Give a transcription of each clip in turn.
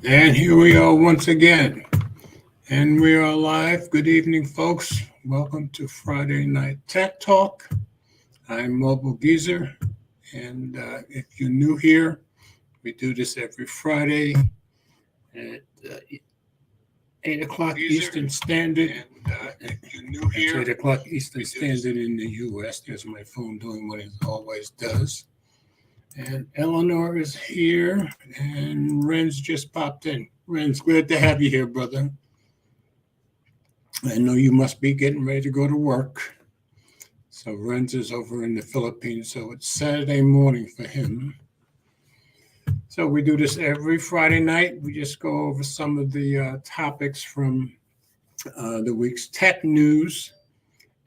And here we are once again. And we are live. Good evening, folks. Welcome to Friday Night Tech Talk. I'm Mobile Geezer. And if you're new here, we do this every Friday at 8 o'clock Eastern Standard. And if you're new here, it's 8 o'clock Eastern Standard in the U.S. There's my phone doing what it always does. And Eleanor is here, and Ren's just popped in. Ren's glad to have you here, brother. I know you must be getting ready to go to work. So Ren's is over in the Philippines, so it's Saturday morning for him. So we do this every Friday night. We just go over some of the topics from the week's tech news.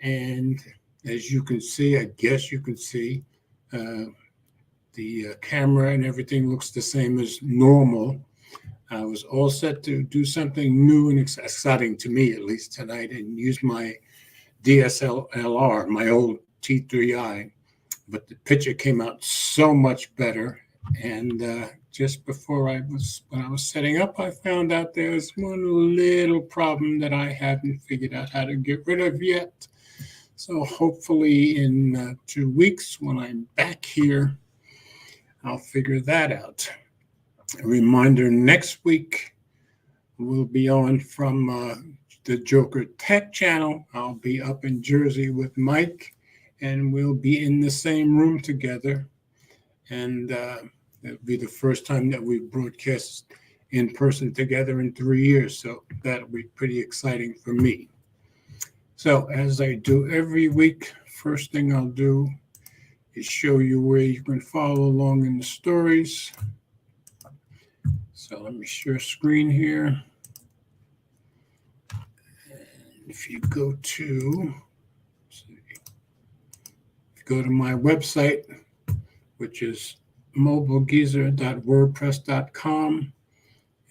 And as you can see, I guess you can see, the camera and everything looks the same as normal. I was all set to do something new and exciting to me, at least tonight, and use my DSLR, my old T3i. But the picture came out so much better. And just before when I was setting up, I found out there's one little problem that I haven't figured out how to get rid of yet. So hopefully in 2 weeks, when I'm back here, I'll figure that out. A reminder, next week we'll be on from the Joker Tech channel. I'll be up in Jersey with Mike, and we'll be in the same room together. And it'll be the first time that we've broadcast in person together in 3 years. So that'll be pretty exciting for me. So as I do every week, first thing I'll do is show you where you can follow along in the stories. So let me share screen here. And if you go to my website, which is mobilegeezer.wordpress.com,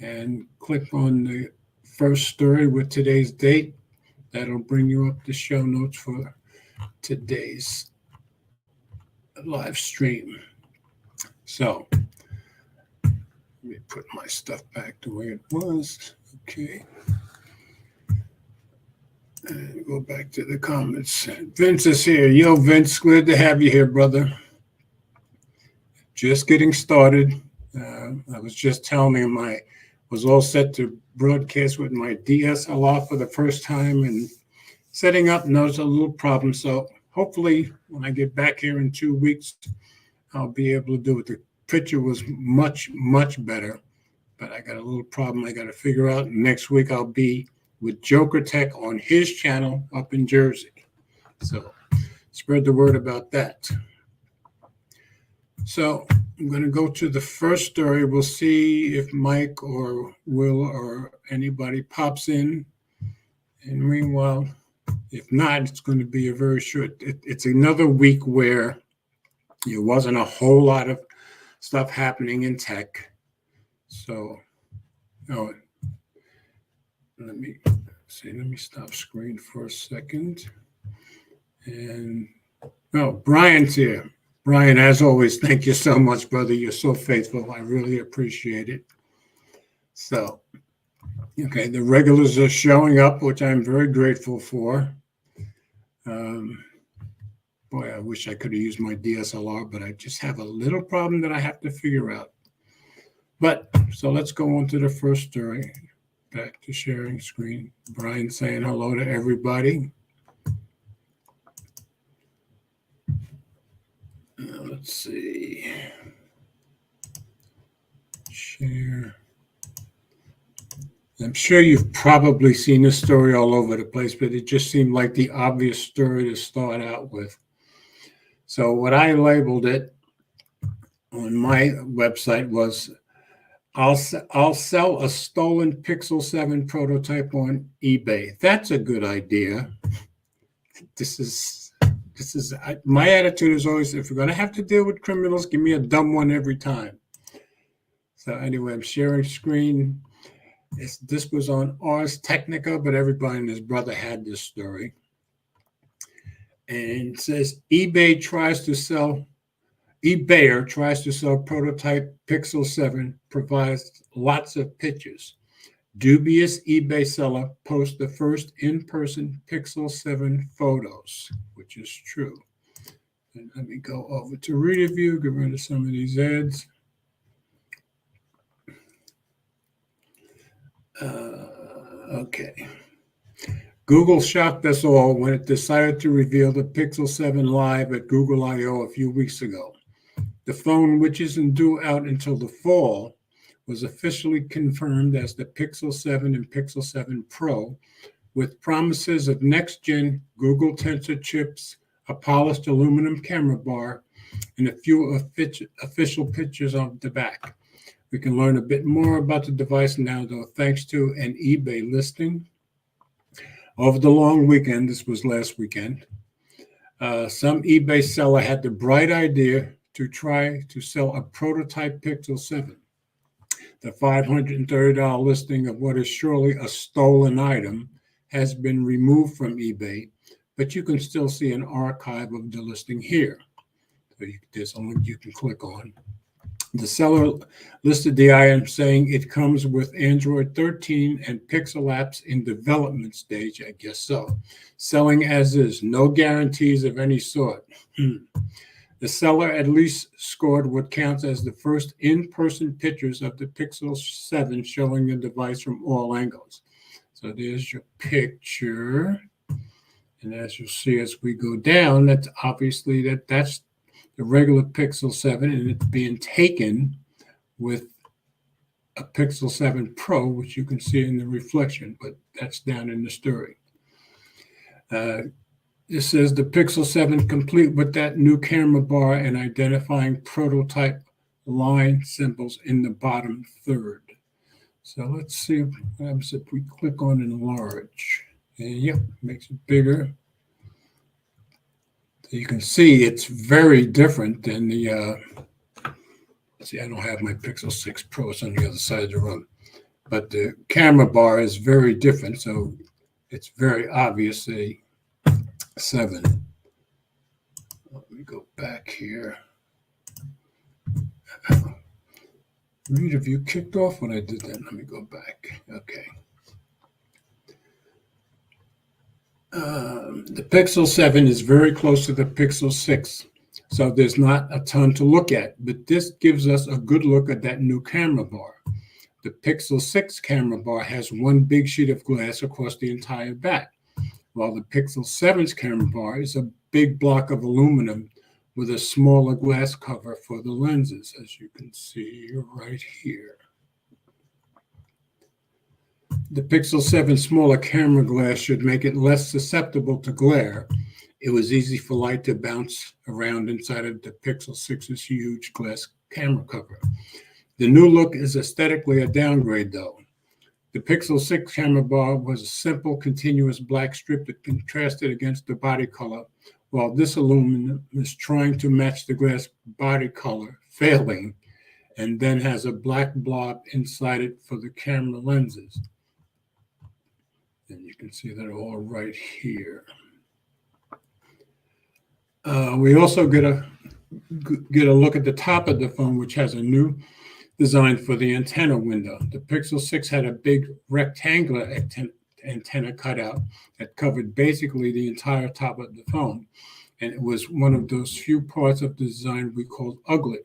and click on the first story with today's date, that'll bring you up the show notes for today's live stream. So let me put my stuff back the way it was. Okay. And go back to the comments. Vince is here. Yo, Vince, glad to have you here, brother. Just getting started. I was just telling him I was all set to broadcast with my DSLR for the first time, and setting up, and there's a little problem. So hopefully when I get back here in 2 weeks, I'll be able to do it. The picture was much, much better, but I got a little problem I got to figure out. Next week, I'll be with Joker Tech on his channel up in Jersey. So spread the word about that. So I'm going to go to the first story. We'll see if Mike or Will or anybody pops in. And meanwhile, if not, it's going to be a very short. It's another week where there wasn't a whole lot of stuff happening in tech. So, let me stop screen for a second. And, Brian's here. Brian, as always, thank you so much, brother. You're so faithful. I really appreciate it. So, okay, the regulars are showing up, which I'm very grateful for. Boy, I wish I could have used my DSLR, but I just have a little problem that I have to figure out. But, so let's go on to the first story. Back to sharing screen. Brian saying hello to everybody. Let's see. Share. I'm sure you've probably seen this story all over the place, but it just seemed like the obvious story to start out with. So what I labeled it on my website was, I'll sell a stolen Pixel 7 prototype on eBay. That's a good idea. This is my attitude is always, if we're going to have to deal with criminals, give me a dumb one every time. So anyway, I'm sharing screen. This was on Ars Technica, but everybody and his brother had this story. And it says eBay tries to sell eBayer tries to sell prototype Pixel 7, provides lots of pictures. Dubious eBay seller posts the first in-person Pixel 7 photos, which is true. And let me go over to Readerview, get rid of some of these ads. Okay. Google shocked us all when it decided to reveal the Pixel 7 live at Google I/O a few weeks ago. The phone, which isn't due out until the fall, was officially confirmed as the Pixel 7 and Pixel 7 Pro, with promises of next-gen Google Tensor chips, a polished aluminum camera bar, and a few official pictures on the back. We can learn a bit more about the device now, though, thanks to an eBay listing. Over the long weekend, this was last weekend, some eBay seller had the bright idea to try to sell a prototype Pixel 7. The $530 listing of what is surely a stolen item has been removed from eBay, but you can still see an archive of the listing here. So there's a link you can click on. The seller listed the item saying it comes with Android 13 and Pixel apps in development stage, I guess so. Selling as is, no guarantees of any sort. The seller at least scored what counts as the first in-person pictures of the Pixel 7 showing the device from all angles. So there's your picture. And as you'll see as we go down, that's obviously that's the regular Pixel 7, and it's being taken with a Pixel 7 Pro, which you can see in the reflection, but that's down in the story. It says the Pixel 7 complete with that new camera bar and identifying prototype line symbols in the bottom third. So let's see what happens if we click on enlarge. And yep, makes it bigger. So you can see it's very different than the, see, I don't have my Pixel 6 Pro, it's on the other side of the room. But the camera bar is very different, so it's very obvious a 7. Let me go back here. Readerview kicked off when I did that. Let me go back. Okay. The Pixel 7 is very close to the Pixel 6, so there's not a ton to look at, but this gives us a good look at that new camera bar. The Pixel 6 camera bar has one big sheet of glass across the entire back, while the Pixel 7's camera bar is a big block of aluminum with a smaller glass cover for the lenses, as you can see right here. The Pixel 7 smaller camera glass should make it less susceptible to glare. It was easy for light to bounce around inside of the Pixel 6's huge glass camera cover. The new look is aesthetically a downgrade, though. The Pixel 6 camera bar was a simple, continuous black strip that contrasted against the body color, while this aluminum is trying to match the glass body color, failing, and then has a black blob inside it for the camera lenses. And you can see that all right here. We also get a look at the top of the phone, which has a new design for the antenna window. The Pixel 6 had a big rectangular antenna cutout that covered basically the entire top of the phone, and it was one of those few parts of the design we called ugly.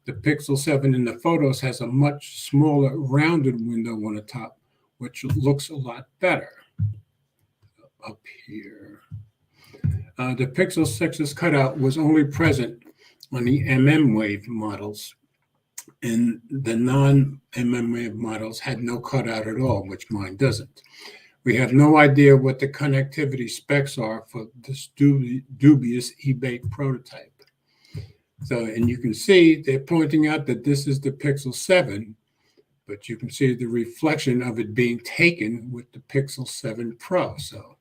The Pixel 7 in the photos has a much smaller rounded window on the top, which looks a lot better. Up here. The Pixel 6's cutout was only present on the mmWave models, and the non-mmWave models had no cutout at all, which mine doesn't. We have no idea what the connectivity specs are for this dubious eBay prototype. So, and you can see they're pointing out that this is the Pixel 7, but you can see the reflection of it being taken with the Pixel 7 Pro. So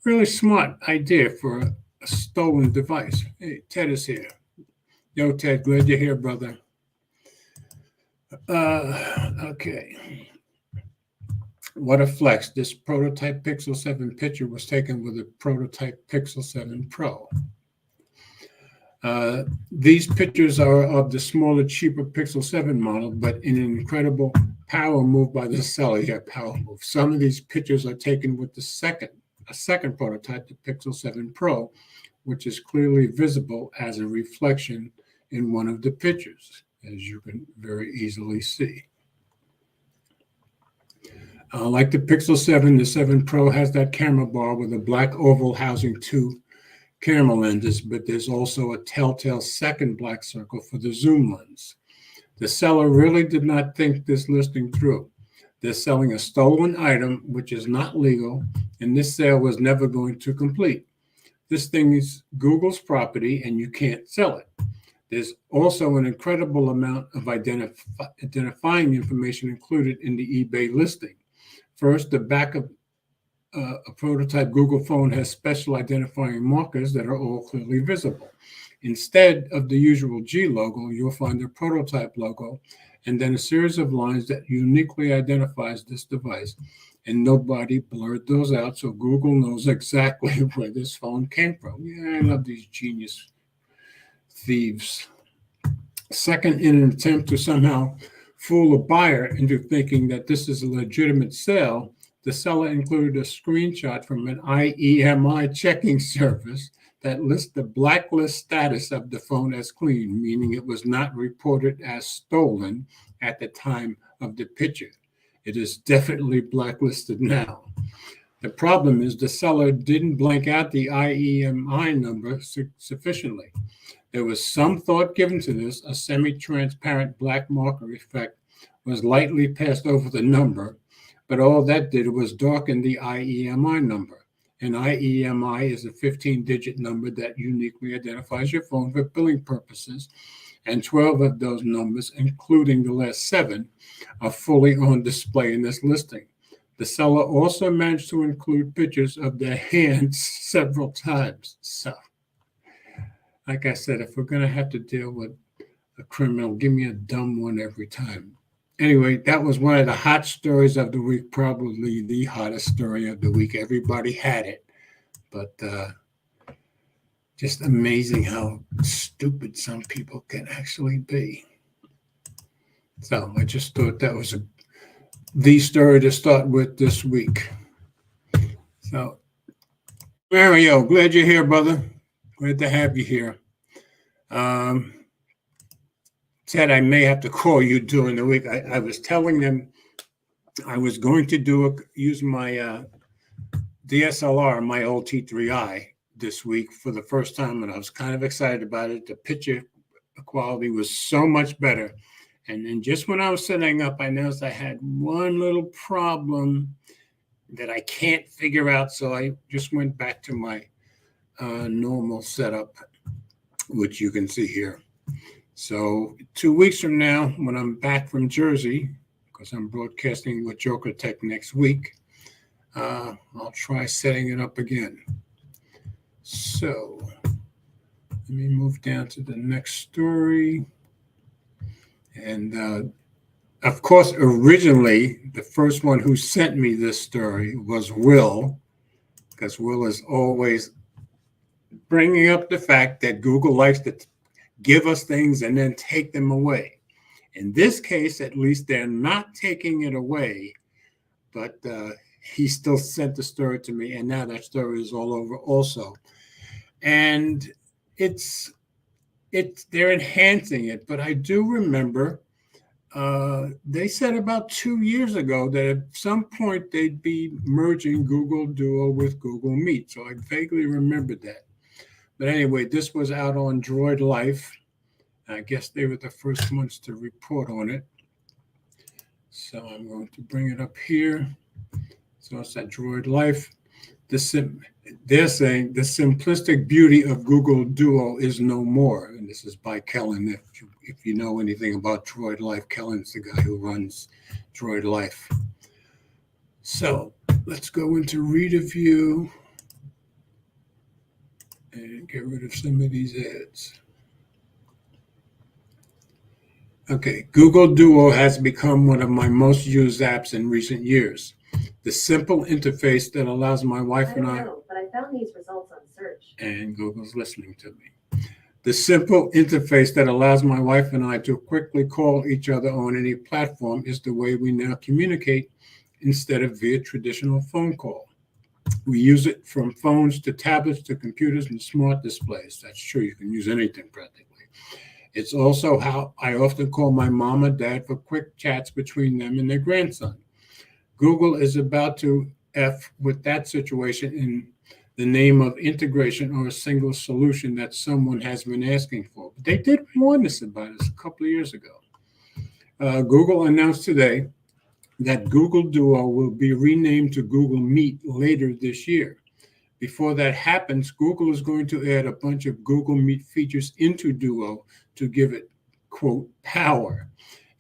really smart idea for a stolen device. Hey, Ted is here. Yo, Ted, glad you're here, brother. Okay. What a flex. This prototype Pixel 7 picture was taken with a prototype Pixel 7 Pro. These pictures are of the smaller, cheaper Pixel 7 model, but in an incredible power move by the seller. Yeah, power move. Some of these pictures are taken with a second prototype, the Pixel 7 Pro, which is clearly visible as a reflection in one of the pictures, as you can very easily see. Like the Pixel 7, the 7 Pro has that camera bar with a black oval housing two camera lenses, but there's also a telltale second black circle for the zoom lens. The seller really did not think this listing through. They're selling a stolen item, which is not legal, and this sale was never going to complete. This thing is Google's property, and you can't sell it. There's also an incredible amount of identifying information included in the eBay listing. First, the back of a prototype Google phone has special identifying markers that are all clearly visible. Instead of the usual G logo, you'll find the prototype logo and then a series of lines that uniquely identifies this device. And nobody blurred those out, so Google knows exactly where this phone came from. Yeah, I love these genius thieves. Second, in an attempt to somehow fool a buyer into thinking that this is a legitimate sale, the seller included a screenshot from an IEMI checking service that lists the blacklist status of the phone as clean, meaning it was not reported as stolen at the time of the picture. It is definitely blacklisted now. The problem is the seller didn't blank out the IEMI number sufficiently. There was some thought given to this. A semi-transparent black marker effect was lightly passed over the number, but all that did was darken the IEMI number. An IEMI is a 15-digit number that uniquely identifies your phone for billing purposes, and 12 of those numbers, including the last 7, are fully on display in this listing. The seller also managed to include pictures of their hands several times. So, like I said, if we're going to have to deal with a criminal, give me a dumb one every time. Anyway, that was one of the hot stories of the week, probably the hottest story of the week. Everybody had it, but just amazing how stupid some people can actually be. So I just thought that was the story to start with this week. So, Mario, glad you're here, brother. Glad to have you here. Ted, I may have to call you during the week. I was telling them I was going to use my DSLR, my old T3i, this week for the first time, and I was kind of excited about it. The picture quality was so much better. And then just when I was setting up, I noticed I had one little problem that I can't figure out. So I just went back to my normal setup, which you can see here. So 2 weeks from now, when I'm back from Jersey, because I'm broadcasting with Joker Tech next week, I'll try setting it up again. So let me move down to the next story. And of course, originally, the first one who sent me this story was Will, because Will is always bringing up the fact that Google likes to give us things and then take them away. In this case, at least they're not taking it away, but he still sent the story to me, and now that story is all over also. And they're enhancing it, but I do remember they said about 2 years ago that at some point they'd be merging Google Duo with Google Meet. So I vaguely remembered that. But anyway, this was out on Droid Life. I guess they were the first ones to report on it. So I'm going to bring it up here. So it's at Droid Life. They're saying the simplistic beauty of Google Duo is no more. And this is by Kellen. If you know anything about Droid Life, Kellen's the guy who runs Droid Life. So let's go into Read a View and get rid of some of these ads. Okay, Google Duo has become one of my most used apps in recent years. The simple interface that allows my wife and I but I found these results on search. And Google's listening to me. The simple interface that allows my wife and I to quickly call each other on any platform is the way we now communicate instead of via traditional phone call. We use it from phones to tablets to computers and smart displays. That's true. You can use anything practically. It's also how I often call my mom and dad for quick chats between them and their grandson. Google is about to F with that situation in the name of integration or a single solution that someone has been asking for. But they did warn us about this a couple of years ago. Google announced today that Google Duo will be renamed to Google Meet later this year. Before that happens, Google is going to add a bunch of Google Meet features into Duo to give it, quote, power.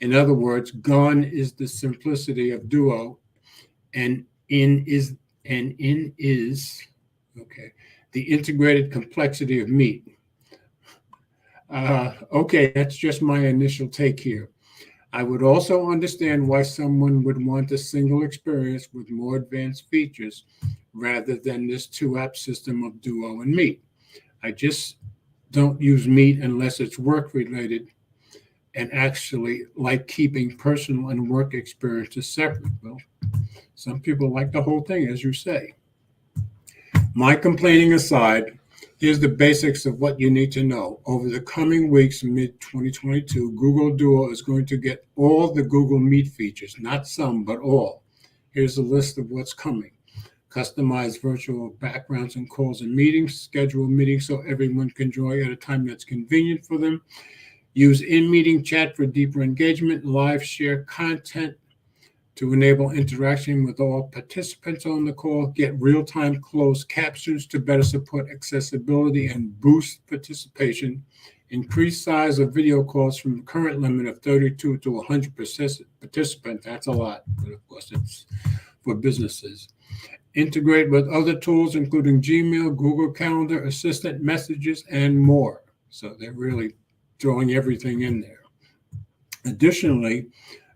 In other words, gone is the simplicity of Duo, and in is okay, the integrated complexity of Meet. Okay, that's just my initial take here. I would also understand why someone would want a single experience with more advanced features rather than this two-app system of Duo and Meet. I just don't use Meet unless it's work-related and actually like keeping personal and work experiences separate. Well, some people like the whole thing, as you say. My complaining aside, here's the basics of what you need to know. Over the coming weeks, mid-2022, Google Duo is going to get all the Google Meet features, not some, but all. Here's a list of what's coming. Customize virtual backgrounds and calls and meetings, schedule meetings so everyone can join at a time that's convenient for them. Use in-meeting chat for deeper engagement, live share content to enable interaction with all participants on the call, get real-time closed captions to better support accessibility and boost participation, increase size of video calls from the current limit of 32 to 100 participants. That's a lot, but of course it's for businesses. Integrate with other tools, including Gmail, Google Calendar, Assistant Messages, and more. So they're really throwing everything in there. Additionally,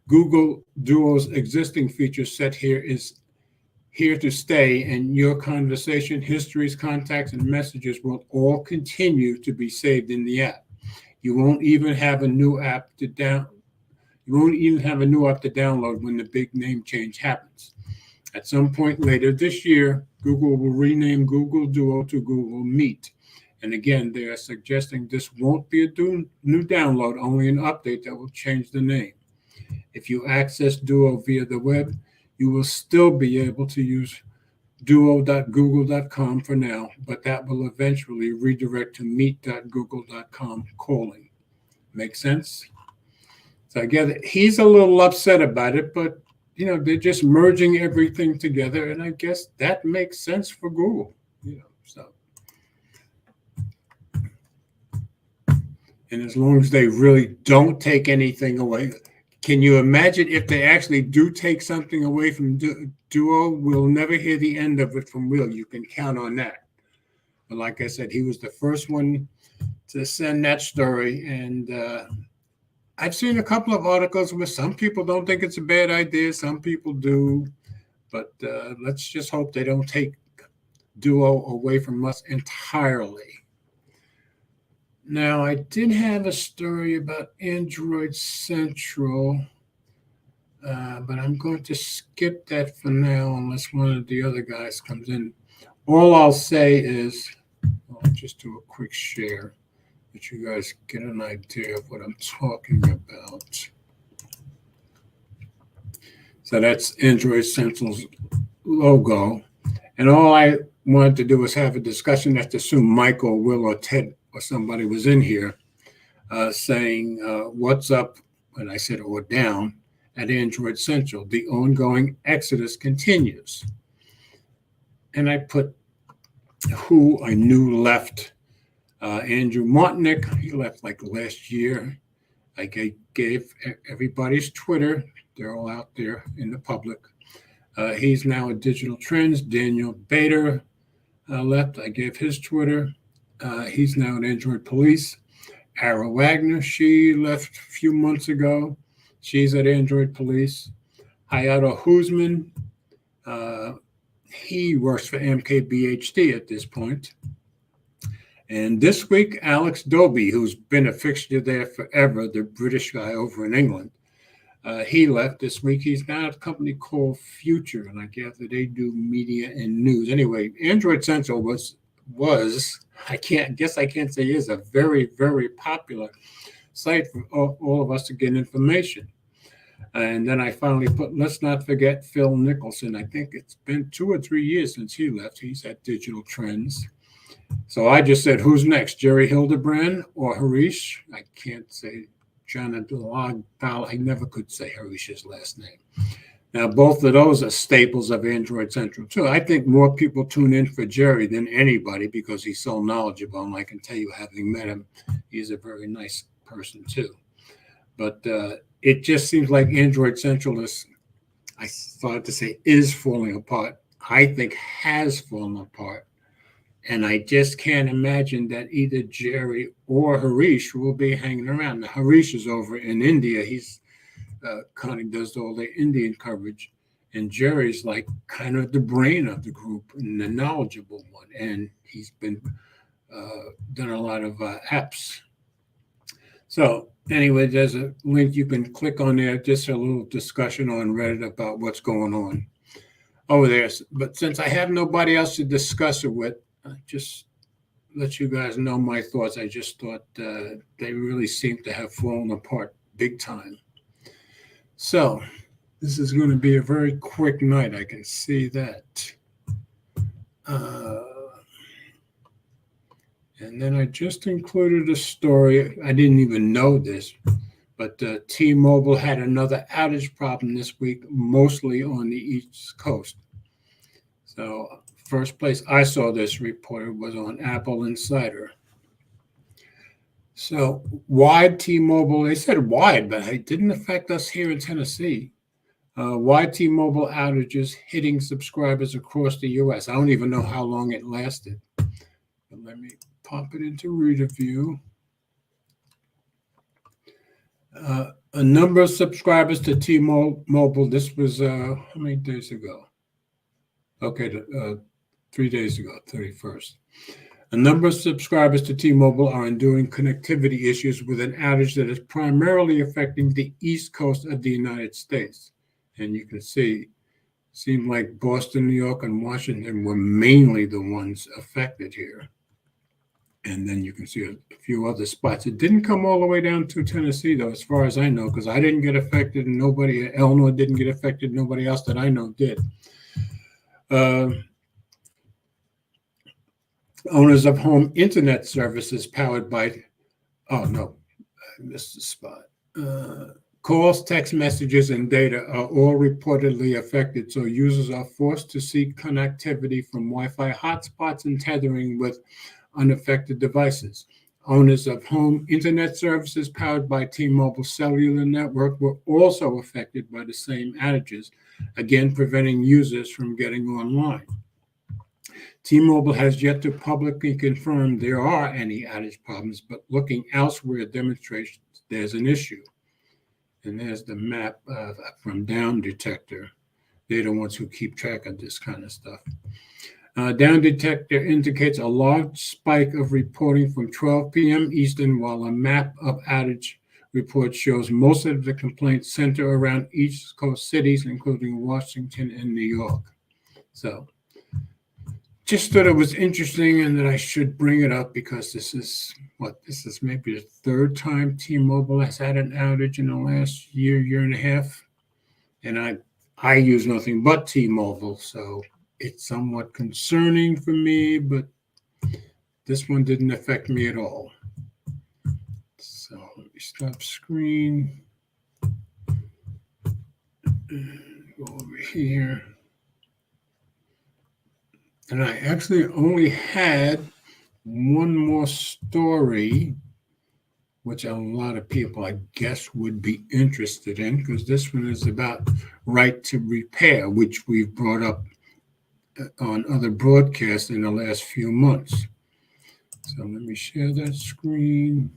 Google Duo's existing feature set here is here to stay, and your conversation histories, contacts, and messages will all continue to be saved in the app. You won't even have a new app to download when the big name change happens. At some point later this year, Google will rename Google Duo to Google Meet. And again, they are suggesting this won't be a new download, only an update that will change the name. If you access Duo via the web, you will still be able to use duo.google.com for now, but that will eventually redirect to meet.google.com calling. Make sense? So I get it. He's a little upset about it, but they're just merging everything together, and I guess that makes sense for Google. So. And as long as they really don't take anything away, can you imagine if they actually do take something away from Duo? We'll never hear the end of it from Will. You can count on that. But like I said, he was the first one to send that story. And I've seen a couple of articles where some people don't think it's a bad idea. Some people do. But let's just hope they don't take Duo away from us entirely. Now, I did have a story about Android Central, but I'm going to skip that for now unless one of the other guys comes in. All I'll say is, I'll just do a quick share, that you guys get an idea of what I'm talking about. So that's Android Central's logo. And all I wanted to do was have a discussion. Let's assume Mike or Will or Ted or somebody was in here saying what's up, and I said or down, at Android Central. The ongoing exodus continues. And I put who I knew left. Andrew Martinick, he left like last year. I gave everybody's Twitter. They're all out there in the public. He's now at Digital Trends. Daniel Bader left. I gave his Twitter. He's now at Android Police. Ara Wagner, she left a few months ago. She's at Android Police. Hayato Huzman, he works for MKBHD at this point. And this week, Alex Doby, who's been a fixture there forever, the British guy over in England, he left this week. He's now at a company called Future, and I gather they do media and news. Anyway, Android Central was I can't say is a very, very popular site for all of us to get information. And then I finally put, let's not forget Phil Nicholson. I think it's been 2 or 3 years since he left. He's at Digital Trends. So I just said, who's next, Jerry Hildebrand or Harish? I can't say Janadal. I never could say Harish's last name. Now, both of those are staples of Android Central, too. I think more people tune in for Jerry than anybody because he's so knowledgeable. And I can tell you, having met him, he's a very nice person, too. But it just seems like Android Central is, I started to say, is falling apart. I think has fallen apart. And I just can't imagine that either Jerry or Harish will be hanging around. Now, Harish is over in India. He's kind of does all the Indian coverage. And Jerry's like kind of the brain of the group and the knowledgeable one. And he's been done a lot of apps. So anyway, there's a link you can click on there, just a little discussion on Reddit about what's going on over there. But since I have nobody else to discuss it with, just let you guys know my thoughts. I just thought they really seem to have fallen apart big time. So this is going to be a very quick night. I can see that. And then I just included a story. I didn't even know this, but T-Mobile had another outage problem this week, mostly on the East Coast. So first place I saw this reported was on Apple Insider. So wide T-Mobile, they said wide, but it didn't affect us here in Tennessee. Wide T-Mobile outages hitting subscribers across the U.S. I don't even know how long it lasted. But let me pop it into reader view. A number of subscribers to T-Mobile, this was how many days ago? Okay, 3 days ago, 31st. A number of subscribers to T-Mobile are enduring connectivity issues with an outage that is primarily affecting the East Coast of the United States. And you can see, seemed like Boston, New York, and Washington were mainly the ones affected here. And then you can see a few other spots. It didn't come all the way down to Tennessee, though, as far as I know, because I didn't get affected, and Illinois didn't get affected. Nobody else that I know did. Owners of home internet services powered by, oh no, I missed the spot. Calls, text messages, and data are all reportedly affected, so users are forced to seek connectivity from Wi-Fi hotspots and tethering with unaffected devices. Owners of home internet services powered by T-Mobile cellular network were also affected by the same outages, again preventing users from getting online. T-Mobile has yet to publicly confirm there are any outage problems, but looking elsewhere demonstrates there's an issue. And there's the map from Down Detector. They're the ones who keep track of this kind of stuff. Down Detector indicates a large spike of reporting from 12 p.m. Eastern, while a map of outage reports shows most of the complaints center around East Coast cities, including Washington and New York. So just thought it was interesting and that I should bring it up because this is maybe the third time T-Mobile has had an outage in the last year and a half. And I use nothing but T-Mobile, so it's somewhat concerning for me, but this one didn't affect me at all. So let me stop screen. Go over here. And I actually only had one more story, which a lot of people, I guess, would be interested in, because this one is about right to repair, which we've brought up on other broadcasts in the last few months. So let me share that screen.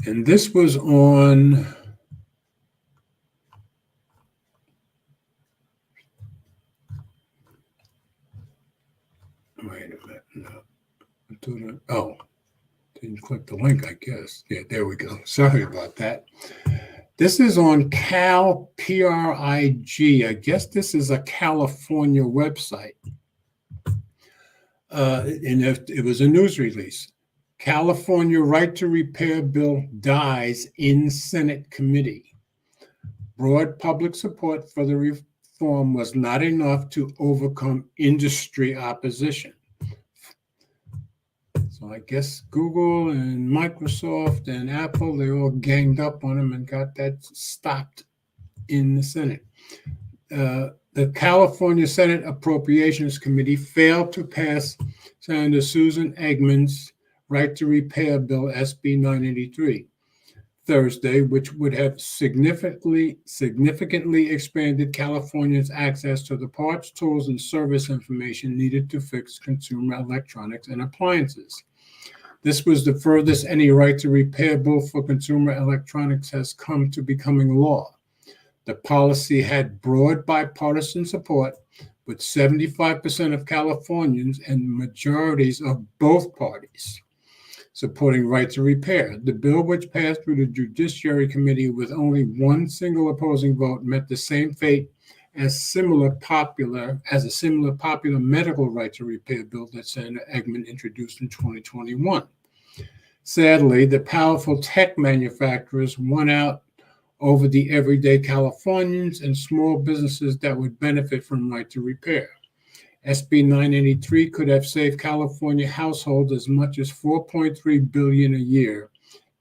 And this was on... didn't click the link, I guess. Yeah, there we go. Sorry about that. This is on Cal PRIG. I guess this is a California website. And it was a news release. California right to repair bill dies in Senate committee. Broad public support for the reform was not enough to overcome industry opposition. So I guess Google and Microsoft and Apple, they all ganged up on him and got that stopped in the Senate. The California Senate Appropriations Committee failed to pass Senator Susan Eggman's right to repair bill SB 983 Thursday, which would have significantly expanded California's access to the parts, tools, and service information needed to fix consumer electronics and appliances. This was the furthest any right to repair bill for consumer electronics has come to becoming law. The policy had broad bipartisan support, with 75% of Californians and majorities of both parties supporting right to repair. The bill, which passed through the Judiciary Committee with only one single opposing vote, met the same fate as a similar popular medical right to repair bill that Senator Eggman introduced in 2021. Sadly, the powerful tech manufacturers won out over the everyday Californians and small businesses that would benefit from right to repair. SB 983 could have saved California households as much as $4.3 billion a year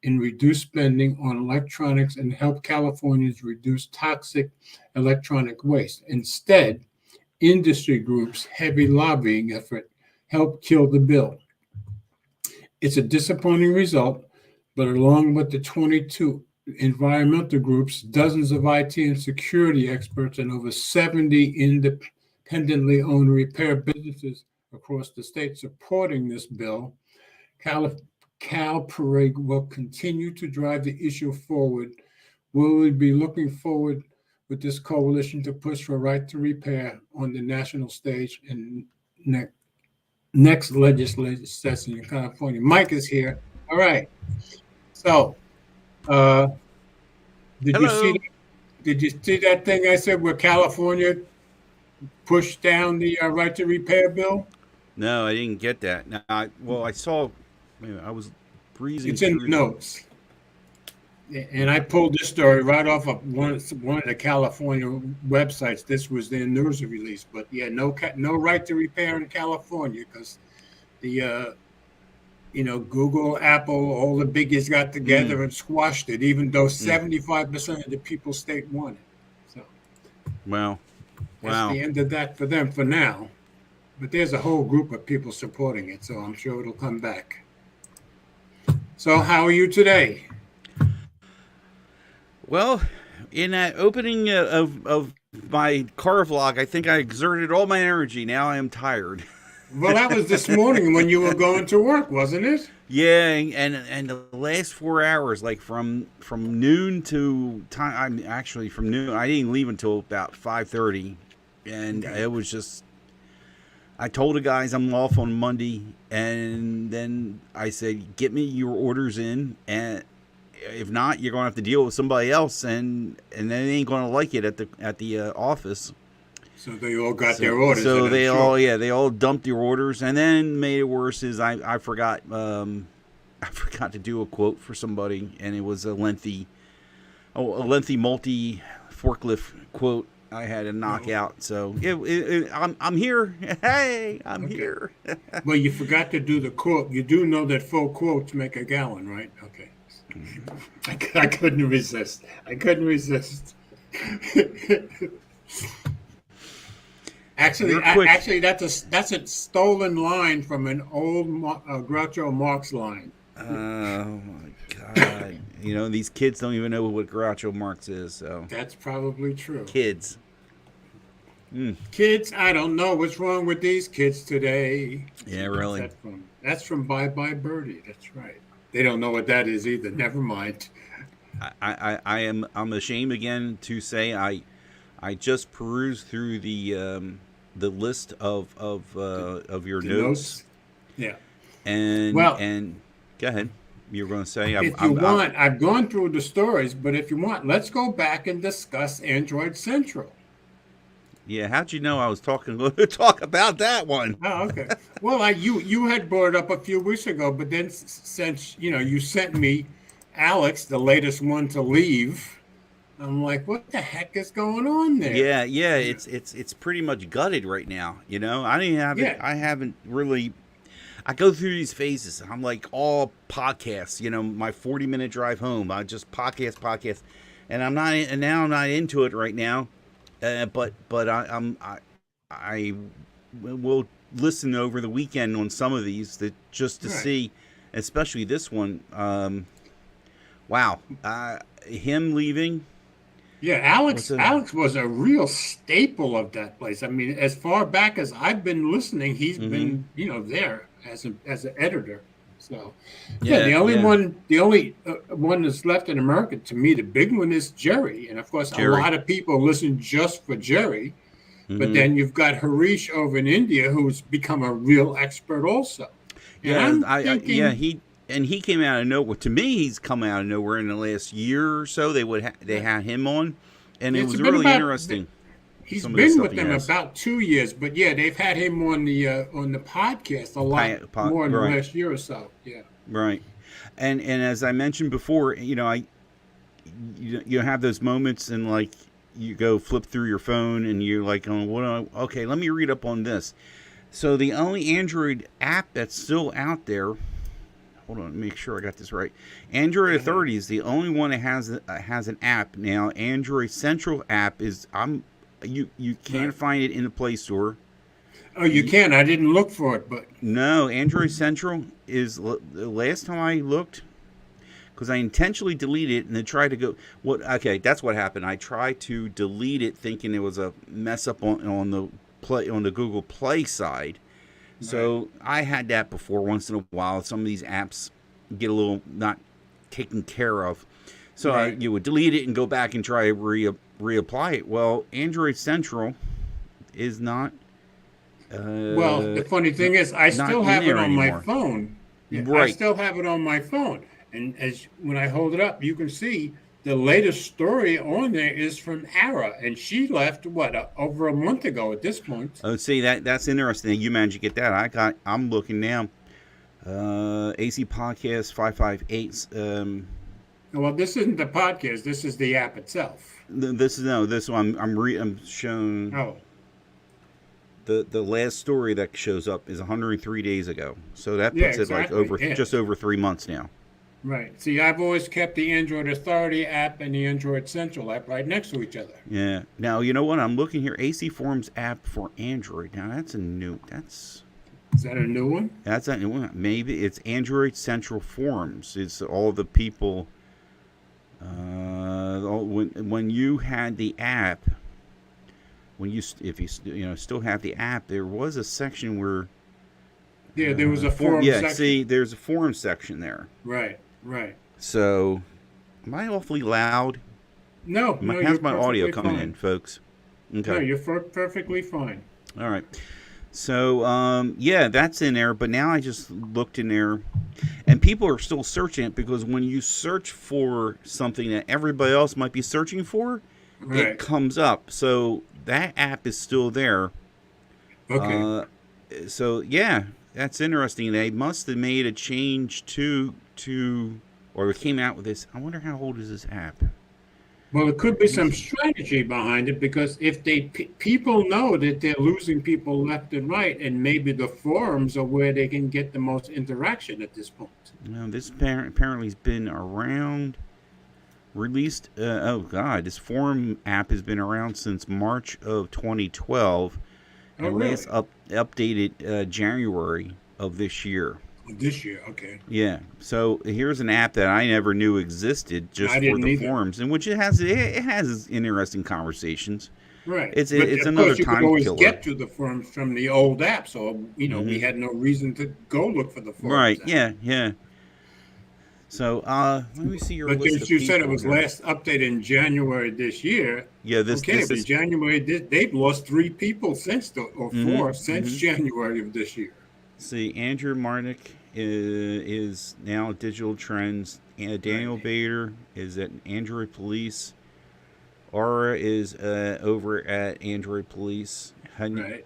in reduced spending on electronics and help Californians reduce toxic electronic waste. Instead, industry groups' heavy lobbying effort helped kill the bill. It's a disappointing result, but along with the 22 environmental groups, dozens of IT and security experts, and over 70 independently owned repair businesses across the state supporting this bill, CalPRIG will continue to drive the issue forward. We'll be looking forward with this coalition to push for right to repair on the national stage in next legislative session in California. Mike is here. All right. So, did you see that thing I said where California pushed down the right to repair bill? No, I didn't get that. No, I saw. I was breezing. It's in the notes, and I pulled this story right off of one of the California websites. This was their news release, but yeah, no right to repair in California because the Google, Apple, all the biggies got together and squashed it, even though 75% of the people state want it. So, wow. That's the end of that for them for now. But there's a whole group of people supporting it, so I'm sure it'll come back. So how are you today? Well, in that opening of my car vlog, I think I exerted all my energy. Now I am tired. Well, that was this morning when you were going to work, wasn't it? Yeah, and the last 4 hours, like from noon to time. I'm actually from noon. I didn't leave until about 5:30, and it was just. I told the guys I'm off on Monday, and then I said, "Get me your orders in, and if not, you're gonna have to deal with somebody else, and they ain't gonna like it at the office." So they all got their orders. So they all dumped their orders, and then made it worse is I forgot to do a quote for somebody, and it was a lengthy multi forklift quote I had to knock out. So I'm here. Hey, I'm here. Well, you forgot to do the quote. You do know that 4 quotes make a gallon, right? Okay. I couldn't resist. Actually, that's a stolen line from an old Groucho Marx line. Oh my God! These kids don't even know what Groucho Marx is. So that's probably true. Kids. Kids, I don't know what's wrong with these kids today. Yeah, really. That's from Bye Bye Birdie. That's right. They don't know what that is either. Never mind. I'm ashamed again to say I just perused through the list of your notes. Yeah. Well, and go ahead. You were going to say if you want, I've gone through the stories, but if you want, let's go back and discuss Android Central. yeah. How'd you know I was talking to talk about that one? Oh, okay. Well, you had brought it up a few weeks ago, but then since you sent me Alex, the latest one to leave, I'm like, what the heck is going on there? Yeah, yeah. You know, It's pretty much gutted right now. I didn't have it. yeah, I haven't really. I go through these phases. I'm like all podcasts. My 40-minute drive home. I just podcast, and I'm not. And now I'm not into it right now. But I will listen over the weekend on some of these just to right. see, especially this one. Wow, him leaving Yeah, was a Alex was a real staple of that place. I mean, as far back as I've been listening, he's hmm been, there as an editor. So, yeah, yeah, yeah. the only one that's left in America to me, the big one is Jerry, and of course, a Jerry. lot of people listen just for Jerry. But hmm then you've got Harish over in India, who's become a real expert also. And Yeah, I'm yeah, thinking, he came out of nowhere. To me, he's come out of nowhere in the last year or so. They yeah, had him on, and it it's was been really about interesting. he's Some of the been stuff with he them has. about 2 years, but yeah, they've had him on the podcast a lot more in the Right, last year or so. Yeah, right, and as I mentioned before, you have those moments and like you go flip through your phone and you're like, oh, okay, let me read up on this. So the only Android app that's still out there. Hold on, make sure I got this right. Android uh-huh. Authority is the only one that has an app now. Android Central app is you can't Right. find it in the Play Store. Oh, you You, can. I didn't look for it, but no, Android Central is the last time I looked because I intentionally deleted it and then tried to go. What? Okay, that's what happened. I tried to delete it thinking it was a mess up on the Google Play side. right, So I had that before once in a while. Some of these apps get a little not taken care of. So right. you would delete it and go back and try to reapply it. Well, Android Central is Well, uh, the funny thing is, I not still in have it there on my anymore. phone. Yeah, I Right. still have it on my phone, and as when I hold it up, you can see the latest story on there is from Ara, and she left what over a month ago at this point. Oh, see that's interesting. You managed to get that. I'm looking now. AC Podcast 558. Well, this isn't the podcast. This is the app itself. This is no. This one I'm shown. Oh, The last story that shows up is 103 days ago. So that yeah, puts it like exactly. over Yeah, just over 3 months now. right. See, I've always kept the Android Authority app and the Android Central app right next to each other. Yeah. Now you know what? I'm looking here. AC Forums app for Android. Now that's a new. Is that a new one? That's a maybe it's Android Central Forums. It's all the people. When you had the app, if you still have the app, there was a section where Yeah, there was a form. forum Yeah. section. See, there's a forum section there. Right, right. So, am I awfully loud? No, no, you're How's my audio perfectly coming in, fine. folks? No, Okay. you're perfectly fine. All right. So, yeah, that's in there. But now I just looked in there, and people are still searching it because when you search for something that everybody else might be searching for, it Right. comes up. So that app is still there. Okay. Uh, so yeah, that's interesting. They must have made a change or came out with this. I wonder how old is this app? Well, it could be some Easy. strategy behind it because if people know that they're losing people left and right, and maybe the forums are where they can get the most interaction at this point. No, this apparently has been around. Released. Oh God, this forum app has been around since March of 2012, Oh, and last really? updated January of this year. This year, okay. Yeah. So here's an app that I never knew existed just I for didn't the either. forums, in which it has interesting conversations. Right. But It's of another course, you could time always killer. get to the forums from the old app. So, we hmm had no reason to go look for the forums Right. app. Yeah. Yeah. So let me see your But list since of you said it people was here. last updated in January this year, Yeah. This okay, this but is. January, they've lost three people or hmm four since hmm January of this year. See, Andrew Marnick is now at Digital Trends. Daniel Right. Bader is at Android Police. Aura is over at Android Police. Right.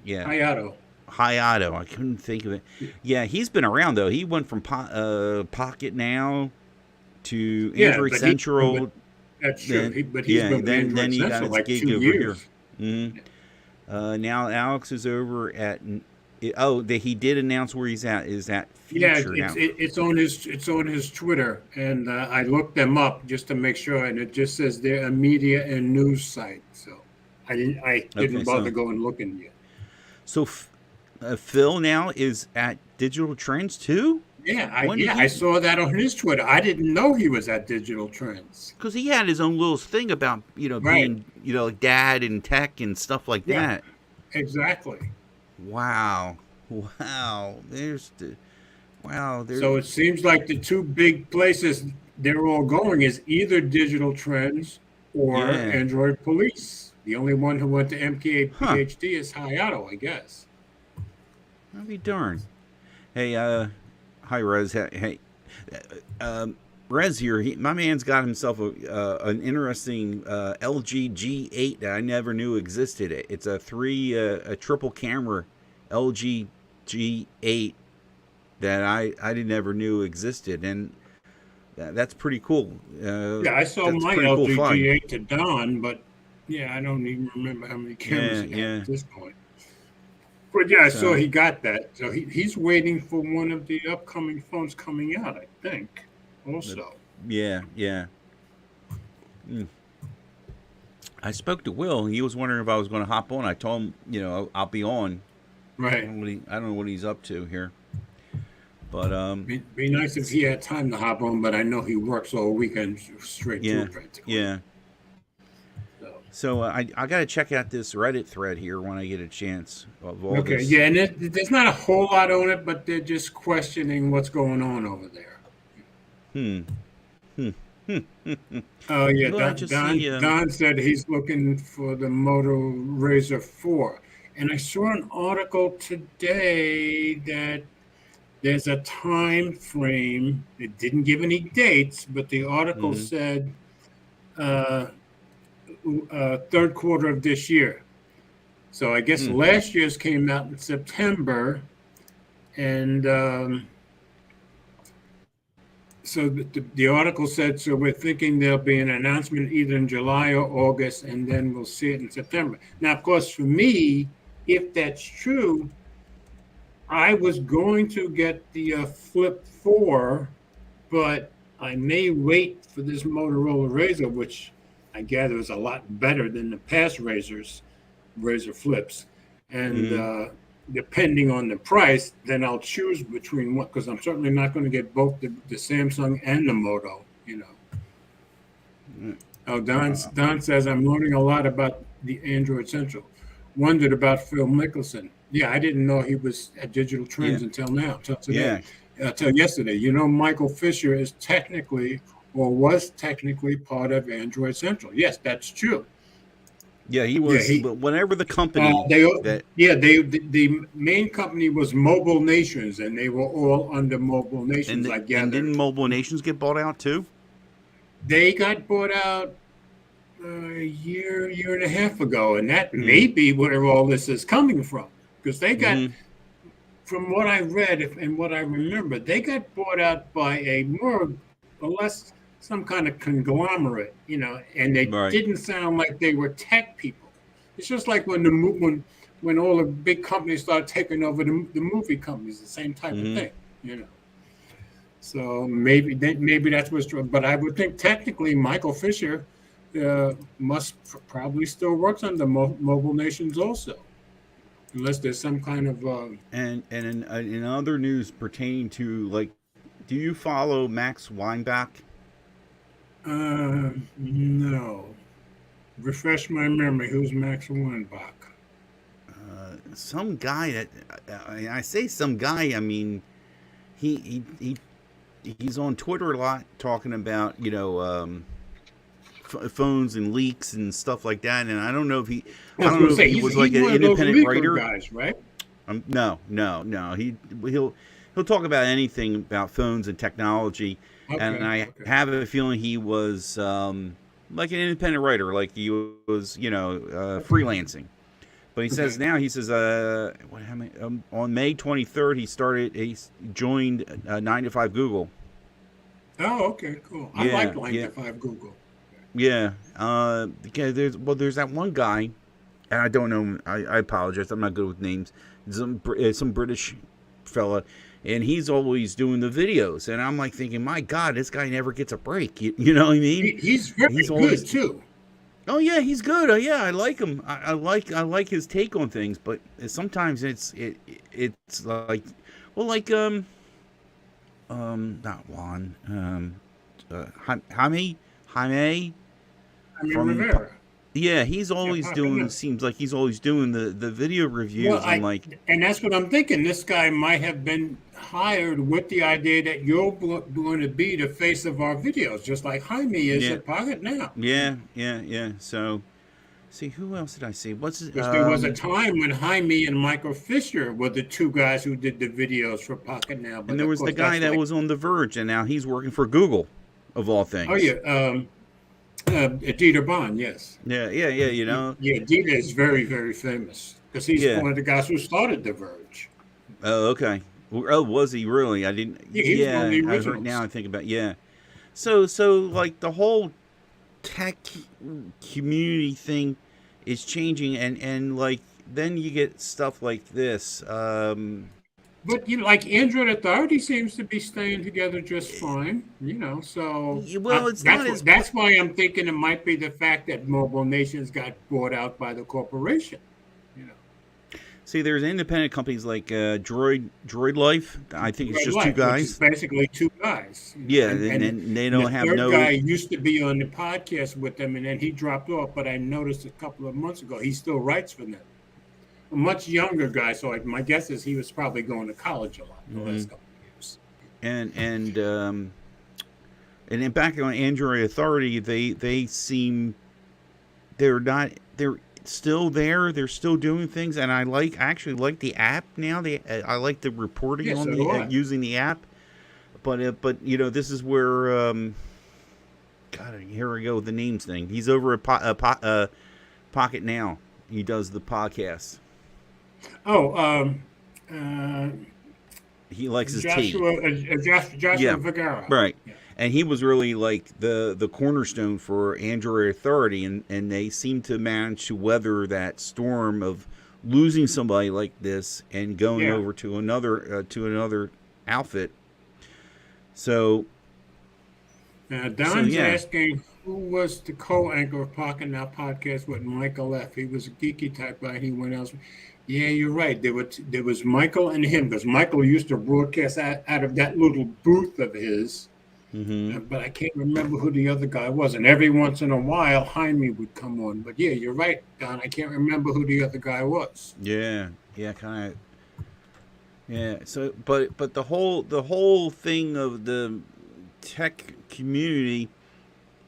Yeah, Hayato. Hayato. I couldn't think of it. Yeah, he's been around though. He went from Pocket Now to Yeah, Android but Central. that's true. Then But he's yeah, been with then Android he got Central his like gig 2 over here. years. hmm Now Alex is over at. He did announce where he's at. Is at Yeah, Future now. it's on his Twitter, and I looked them up just to make sure, and it just says they're a media and news site. So I didn't Okay, bother so going looking yet. so Phil now is at Digital Trends too. When did I he? saw that on his Twitter. I didn't know he was at Digital Trends. Because he had his own little thing about Right. being like dad and tech and stuff like Yeah, that. exactly. Wow, wow. There's So it seems like the two big places they're all going is either Digital Trends or yeah. Android Police. The only one who went to MKA Huh. PhD is Hayato, I guess. I'll be darned. Hey, hi Rez. Hey, Rez here. My man's got himself an interesting LG G8 that I never knew existed. It's a triple camera LG G8 that I never knew existed, and that's pretty cool. Yeah, I saw That's my pretty cool LG find. G8 to Don, but yeah, I don't even remember how many cameras Yeah, he had yeah. at this point. But yeah, I saw So he got that. So he's waiting for one of the upcoming phones coming out, I think, the, also. yeah, yeah. Mm. I spoke to Will. He was wondering if I was going to hop on. I told him, I'll be on. Right. I don't know what he's up to here, but Be nice if he had time to hop on, but I know he works all weekend straight yeah, through practically. yeah. So. So I got to check out this Reddit thread here when I get a chance of all Okay, this. yeah, and there's not a whole lot on it, but they're just questioning what's going on over there. Hmm. Hmm. Oh yeah, Well, I just Don see. Don said he's looking for the Moto Razr 4, and I saw an article today that there's a time frame. It didn't give any dates, but the article Mhm. said uh, third quarter of this year. So I guess Hmm. last year's came out in September, and so the article said, so we're thinking there'll be an announcement either in July or August, and then we'll see it in September. Now, of course, for me, if that's true, I was going to get the Flip 4, but I may wait for this Motorola Razr, which I gather is a lot better than the past Razr Flips. And Mhm. Depending on the price, then I'll choose between one, because I'm certainly not going to get both the Samsung and the Moto, Oh, Don says, I'm learning a lot about the Android Central. Wondered about Phil Mickelson. Yeah, I didn't know he was at Digital Yeah. Trends until now, until today, Yeah. until yesterday. Michael Fisher is technically, or was technically, part of Android Central. Yes, that's true. Yeah. He Yeah, was. Whatever the company that. the main company was Mobile Nations, and they were all under Mobile Nations, I And gather. didn't Mobile Nations get bought out too? They got bought out a year and a half ago, and that may be where all this is coming from, because they got, Mhm. from what I read and what I remember, they got bought out by a more or less some kind of conglomerate, and they Right. didn't sound like they were tech people. It's just like when all the big companies started taking over the movie companies, the same type of thing, So maybe that's what's true. But I would think technically Michael Fisher must probably still works on the Mobile Nations also, unless there's some kind of. And in other news pertaining to do you follow Max Weinbach? No. Refresh my memory. Who's Max Weinbach? Some guy that I say some guy. I mean, he's on Twitter a lot talking about phones and leaks and stuff like that. And I don't know if he, I don't know if he was like an independent writer. Guys, right? No. He'll talk about anything about phones and technology, and Okay, I okay. have a feeling he was like an independent writer, like he was, freelancing. But he says Okay. now, he says, what? How many? On May 23rd, he joined 9 to 5 Google. Oh, okay, cool. I Yeah, like Line yeah, to Five Google. yeah. Because there's that one guy, and I don't know. I apologize. I'm not good with names. Some British fella, and he's always doing the videos, and I'm like thinking, my God, this guy never gets a break. You know what I mean? He's very He's good always. too. Oh yeah, he's good. Yeah, I like him. I like his take on things, but sometimes it's like, well, like not Juan, Jaime I mean from. Rivera. Yeah, he's Yeah, always Papa doing. Mel. Seems like he's always doing the video Well, reviews. I'm I like, and that's what I'm thinking. This guy might have been hired with the idea that you're going to be the face of our videos, just like Jaime is yeah, at Pocket now. yeah. So, see, who else did I see? What's his, Because there was a time when Jaime and Michael Fisher were the two guys who did the videos for Pocket Now. and But there of was the course, guy that's that like, was on The Verge, and now he's working for Google, of all oh things. yeah, Dieter Bond, yes. Yeah. You know, Yeah, Dieter is very, very famous because he's yeah. one of the guys who started The Verge. Oh, okay. Oh, was he really? I didn't. Yeah, he was one of Yeah, the I heard. Now originals. I think about. Yeah. So like the whole tech community thing is changing, and like then you get stuff like this. But like Android Authority seems to be staying together just fine, So Well, it's not as. that's why I'm thinking it might be the fact that Mobile Nations got bought out by the corporation. You know, See, there's independent companies like Droid Life. I think it's Red just two Light, which is guys. basically two guys. Yeah, And and they the don't have third guy no. used to be on the podcast with them, and then he dropped off. But I noticed a couple of months ago he still writes for them. A much younger guy, so my guess is he was probably going to college a lot the Mhm. last couple of years. And then back on Android Authority, they seem they're still there. They're still doing things, and actually like the app now. I like the reporting Yeah, on so the do I. using the app. But this is where God, here we go with the names thing. He's over at Pocket Now. He does the podcast. Oh, uh, He likes his tea. Joshua Yeah, Vergara. right. Yeah. And he was really like the cornerstone for Android Authority, and they seem to manage to weather that storm of losing somebody like this and going Yeah. over to another outfit. So Don's yeah, asking who was the co-anchor of Pocket Now podcast with Michael F. He was a geeky type guy. He went else. Yeah, you're right. There was Michael and him because Michael used to broadcast out of that little booth of his. hmm But I can't remember who the other guy was. And every once in a while, Jaime would come on. But yeah, you're right, Don. I can't remember who the other guy was. yeah, kind of. Yeah. So, but the whole thing of the tech community,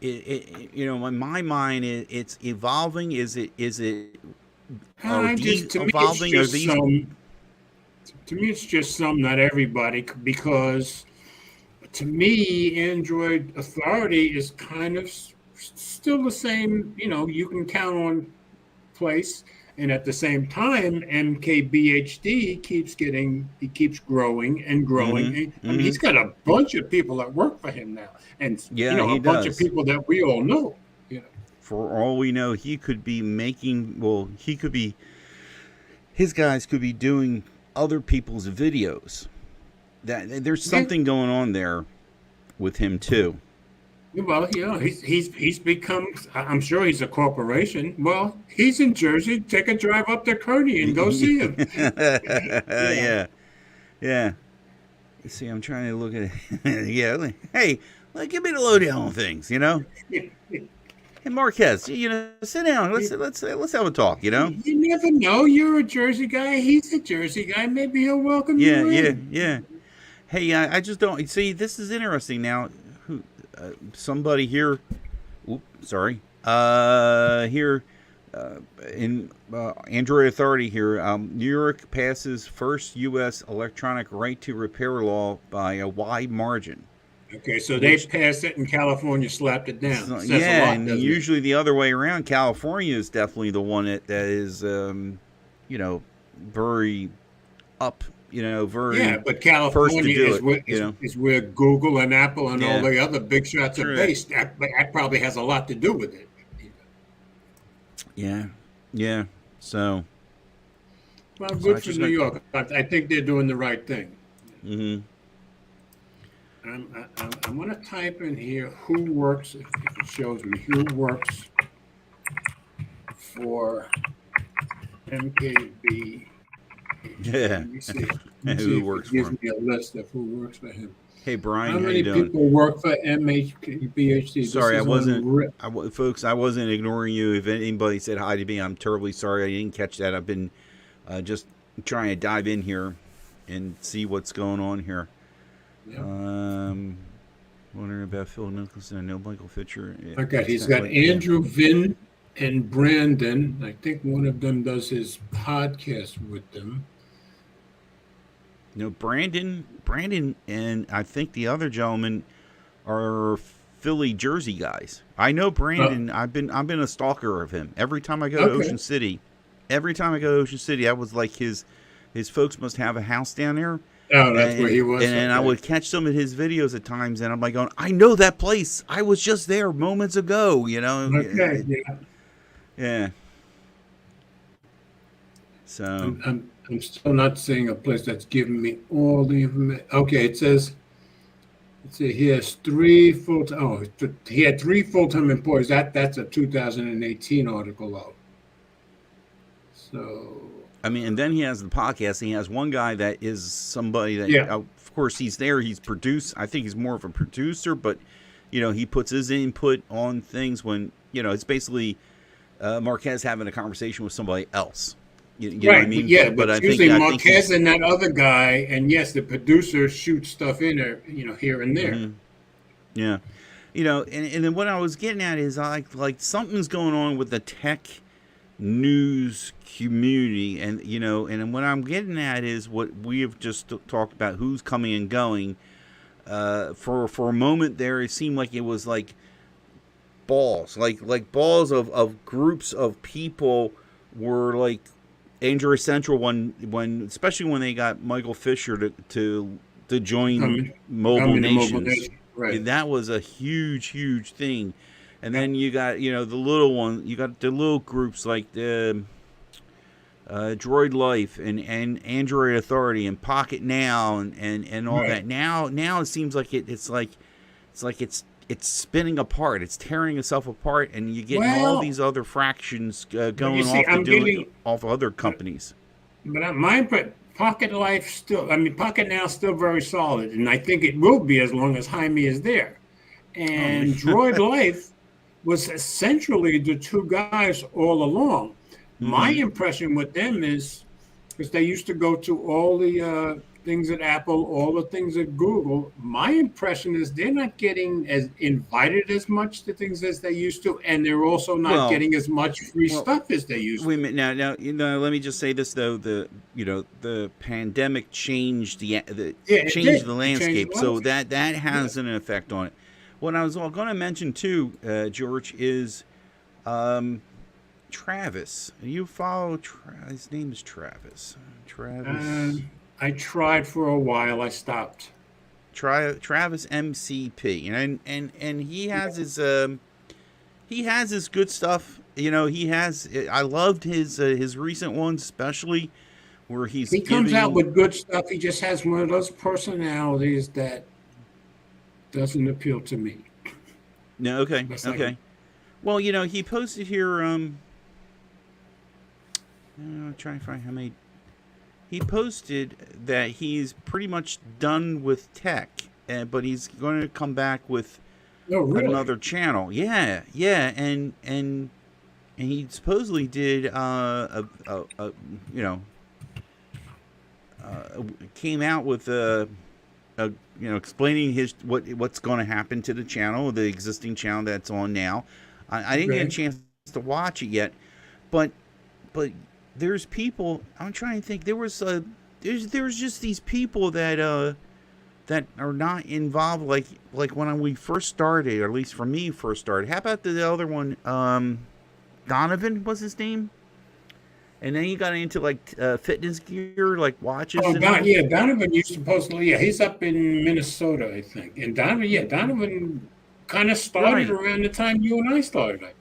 in my mind, it's evolving. Is it are these To me, it's evolving? Are just these? some. To me, it's just some, not everybody, because to me, Android Authority is kind of still the same. You can count on place, and at the same time, MKBHD keeps growing and growing. hmm I mean, hmm he's got a bunch of people that work for him now, and Yeah, a he bunch of does. people that we all know. You know, For all we know, he could be making. Well, he could be. His guys could be doing other people's videos. That there's yeah. something going on there with him too. Well, he's become. I'm sure he's a corporation. Well, he's in Jersey. Take a drive up to Kearney and go see him. You know. Yeah, yeah. See, I'm trying to look at it. Yeah. Hey, give me the lowdown on things. Hey, Marquez, sit down. Let's have a talk. You never know. You're a Jersey guy. He's a Jersey guy. Maybe he'll welcome Yeah, you yeah, in. yeah. Hey, I just don't see. This is interesting now. Who? Somebody here. Oops, sorry. Here in Android Authority here, New York passes first U.S. electronic right to repair law by a wide margin. Okay, so they passed it and California slapped it down. So, Says yeah, a lot, and doesn't usually the other way around. California is definitely the one that is, very up, very Yeah, but first to California do is it. where, is where Google and Apple and all Yeah. the other big shots are True. based. That probably has a lot to do with it. Yeah, yeah. So, Well, so good I for just New went. York. I think they're doing the right thing. Mm-hmm. I'm going to type in here who works, if it shows me, who works for MKB. Yeah. Let me see. Let me see Who if works it for gives him? me a list of who works for him. Hey, Brian, How how many you doing? people work for MHBHD? Sorry, I This is wasn't, folks. I wasn't ignoring you. If anybody said hi to me, I'm terribly sorry. I didn't catch that. I've been just trying to dive in here and see what's going on here. Yeah. Wondering about Phil Nicholson. I know Michael Fisher. He's got Andrew Vinn and Brandon. I think one of them does his podcast with them. No, Brandon, and I think the other gentleman are Philly, Jersey guys. I know Brandon. I've been a stalker of him. Every time I go to Ocean City, I was like his folks must have a house down there. Oh, that's where he was. And I would catch some of his videos at times, and I'm like going, I know that place. I was just there moments ago, Okay, yeah. So I'm still not seeing a place that's giving me all the information. Okay, it says, let's see, he has he had 3 full-time employees. That's a 2018 article, though. So, I mean, and then he has the podcast. He has one guy that is somebody that, of course, he's there. He's produced. I think he's more of a producer, but, he puts his input on things when, it's basically Marquez having a conversation with somebody else. You know what I mean? Yeah, but I usually think Marquez and that other guy, and yes, the producer shoots stuff in there, here and there. Mm-hmm. Yeah. And then what I was getting at is like something's going on with the tech news community, and and what I'm getting at is what we have just talked about, who's coming and going. For a moment there, it seemed like it was like balls, like balls of groups of people were like Android Central when especially when they got Michael Fisher to join Mobile Nations. Right. That was a huge thing. And then you got, the little one, you got the little groups like the Droid Life and Android Authority and Pocket Now and all that. Now it seems like it's spinning apart. It's tearing itself apart, and you get all these other fractions going off other companies. But Pocket Life Pocket Now still very solid, and I think it will be as long as Jaime is there. And Droid Life was essentially the 2 guys all along. Mm-hmm. My impression with them is, because they used to go to all the things at Apple, all the things at Google, my impression is they're not getting as invited as much to things as they used to, and they're also not getting as much free stuff as they used to. Wait a minute, now, let me just say this though: the pandemic changed the landscape, so that has an effect on it. What I was going to mention too, George, is Travis. You follow his name is Travis. I tried for a while. I stopped. Travis MCP, and he has his good stuff. I loved his recent ones, especially where he comes out with good stuff. He just has one of those personalities that doesn't appeal to me. No, okay. Well, he posted here. I'm trying to find how many. He posted that he's pretty much done with tech, but he's going to come back with another channel. Yeah, and he supposedly did came out with explaining what's going to happen to the channel, the existing channel that's on now. I didn't get a chance to watch it yet, but there's people. I'm trying to think. There's just these people that that are not involved. Like when we first started, or at least for me first started. How about the other one? Donovan was his name. And then he got into like fitness gear, like watches. Oh, and all. yeah, Donovan used supposedly, yeah, he's up in Minnesota, I think. And Donovan kind of started Right. around the time you and I started, I think.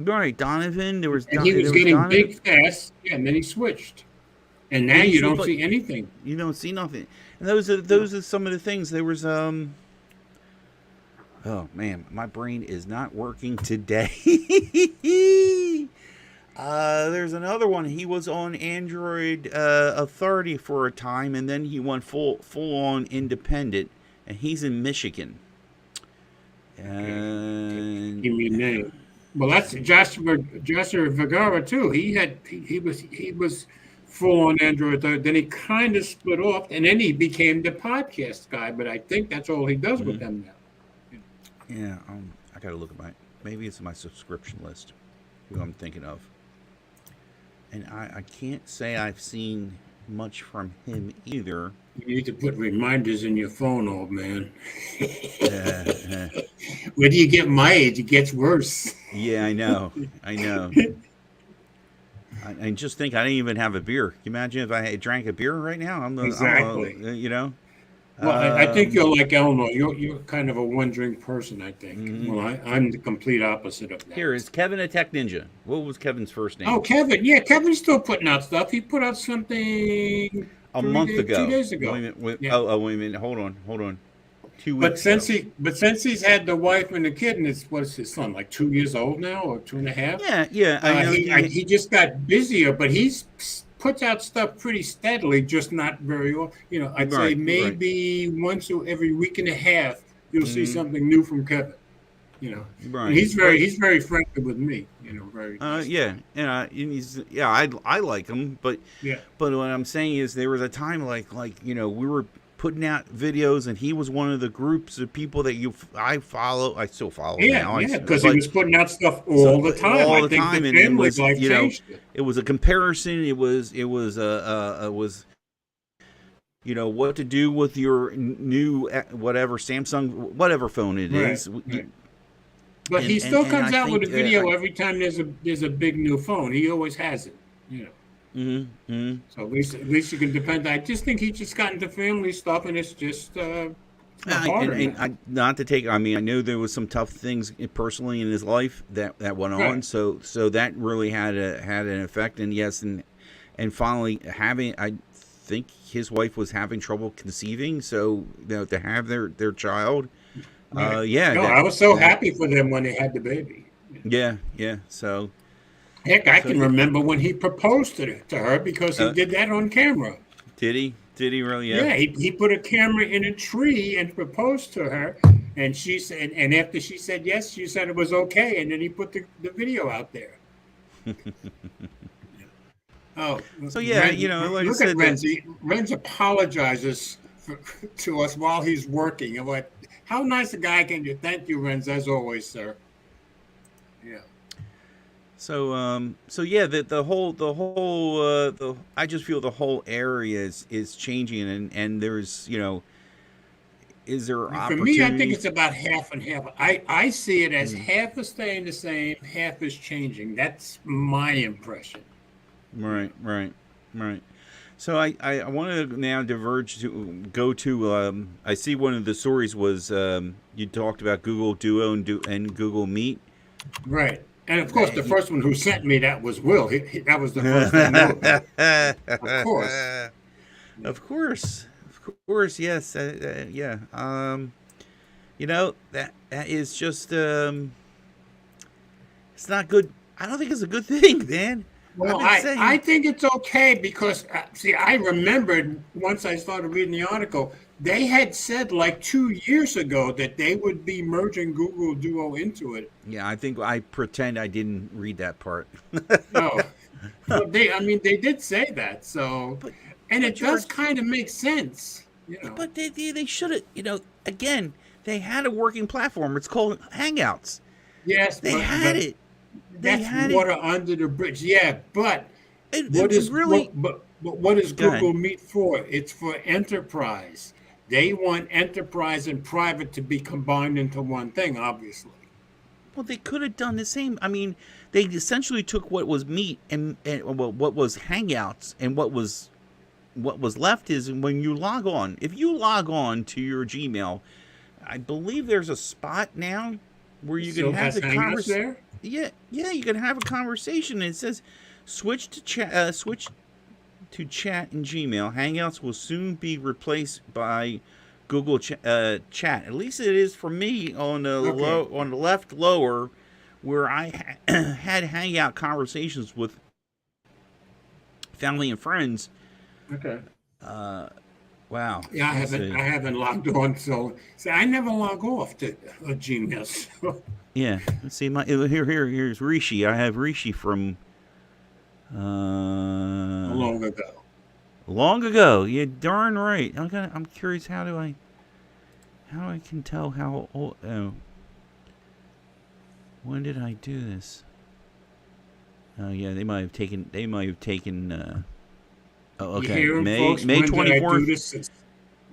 Right, Donovan. There was And he was there was getting Donovan. big fast, yeah, and then he switched. And now Did he you see? don't But see anything. you don't see nothing. And those are some of the things. There was Oh man, my brain is not working today. There's another one. He was on Android Authority for a time, and then he went full on independent, and he's in Michigan. And Give me a name. Well, that's Joshua Vergara too. He was full on Android. Then he kind of split off, and then he became the podcast guy. But I think that's all he does with them now. yeah, I gotta look at maybe it's my subscription list. Who I'm thinking of. And I can't say I've seen much from him either. You need to put reminders in your phone, old man. Uh, When you get my age, it gets worse. yeah, I know. I just think I didn't even have a beer. Can you imagine if I had drank a beer right now? Exactly. You know. Well, I think you're like Eleanor. You're kind of a one drink person, I think. Well, I'm the complete opposite of that. Here is Kevin a Tech Ninja. What was Kevin's first name? Oh, Kevin. Yeah, Kevin's still putting out stuff. He put out something a month ago. 2 days ago. Wait a minute. Yeah. Wait a minute. Hold on. 2 But weeks since ago. since he's had the wife and the kid, and what's his son, like 2 years old now, or 2.5? Yeah. I know. He just got busier, but he's puts out stuff pretty steadily, just not very often. I'd say Right. maybe once every week and a half, you'll see something new from Kevin. Right. And he's very friendly with me. Very. Yeah, and I like him, but Yeah. what I'm saying is there was a time like we were putting out videos, and he was one of the groups of people that I still follow now. Yeah, because he was putting out stuff all the time. all I the think time, the and it family was life changed it. it was a comparison. It was what to do with your new whatever Samsung whatever phone it is. Right. But he still comes out with a video every time there's a big new phone. He always has it. So at least you can depend. I just think he just got into family stuff, and it's just harder. Not to take. I mean, I know there was some tough things personally in his life that went on. Right. So that really had an effect. And yes, and finally I think his wife was having trouble conceiving. So to have their child. Right. I was so happy for them when they had the baby. Yeah. So. Heck, I can remember when he proposed to her because he did that on camera. Did he? Did he really? Yeah, he put a camera in a tree and proposed to her, and she said, and after she said yes, she said it was okay, and then he put the video out there. Oh, so yeah, like look I said, at Renzi. Renz apologizes to us while he's working. And what? How nice a guy can you? Thank you, Renz, as always, sir. Yeah. So yeah, the whole I just feel the whole area is changing, and there's is there For opportunity? me, I think it's about half and half. I see it as half is staying the same, half is changing. That's my impression. Right. So I want to now diverge to go to I see one of the stories was you talked about Google Duo and Google Meet. Right. And of course, the first one who sent me that was Will. That was the first I knew about. Of course, yes, yeah. That is just it's not good. I don't think it's a good thing, man. Well, I think it's okay because see, I remembered once I started reading the article, they had said like 2 years ago that they would be merging Google Duo into it. Yeah, I think I pretend I didn't read that part. No, well, they did say that. So, and it does kind of make sense, But they should have, again, they had a working platform. It's called Hangouts. Yes, they had it. That's had it. water under the bridge. Yeah, but It really. what is Go ahead. Google Meet for? It's for enterprise. They want enterprise and private to be combined into one thing, obviously. Well, they could have done the same. I mean, they essentially took what was Meet and well, what was Hangouts, and what was left is when you log on. If you log on to your Gmail, I believe there's a spot now where you can Still have has the Hangouts conversation. there? Yeah, you can have a conversation. It says switch to chat. Switch to chat in Gmail. Hangouts will soon be replaced by Google Chat. At least it is for me on the Okay. on the left lower, where I had Hangout conversations with family and friends. Okay. Wow. Yeah, Let's see. I haven't logged on, so I never log off to Gmail. So, Yeah. Let's see. Here's Rishi. I have Rishi from long ago. long ago. Yeah, darn right. I'm curious. How I can tell how old? When did I do this? Oh yeah, they might have taken. Oh, You okay. hear 'em, May folks? May When did I do 24th. this? It's-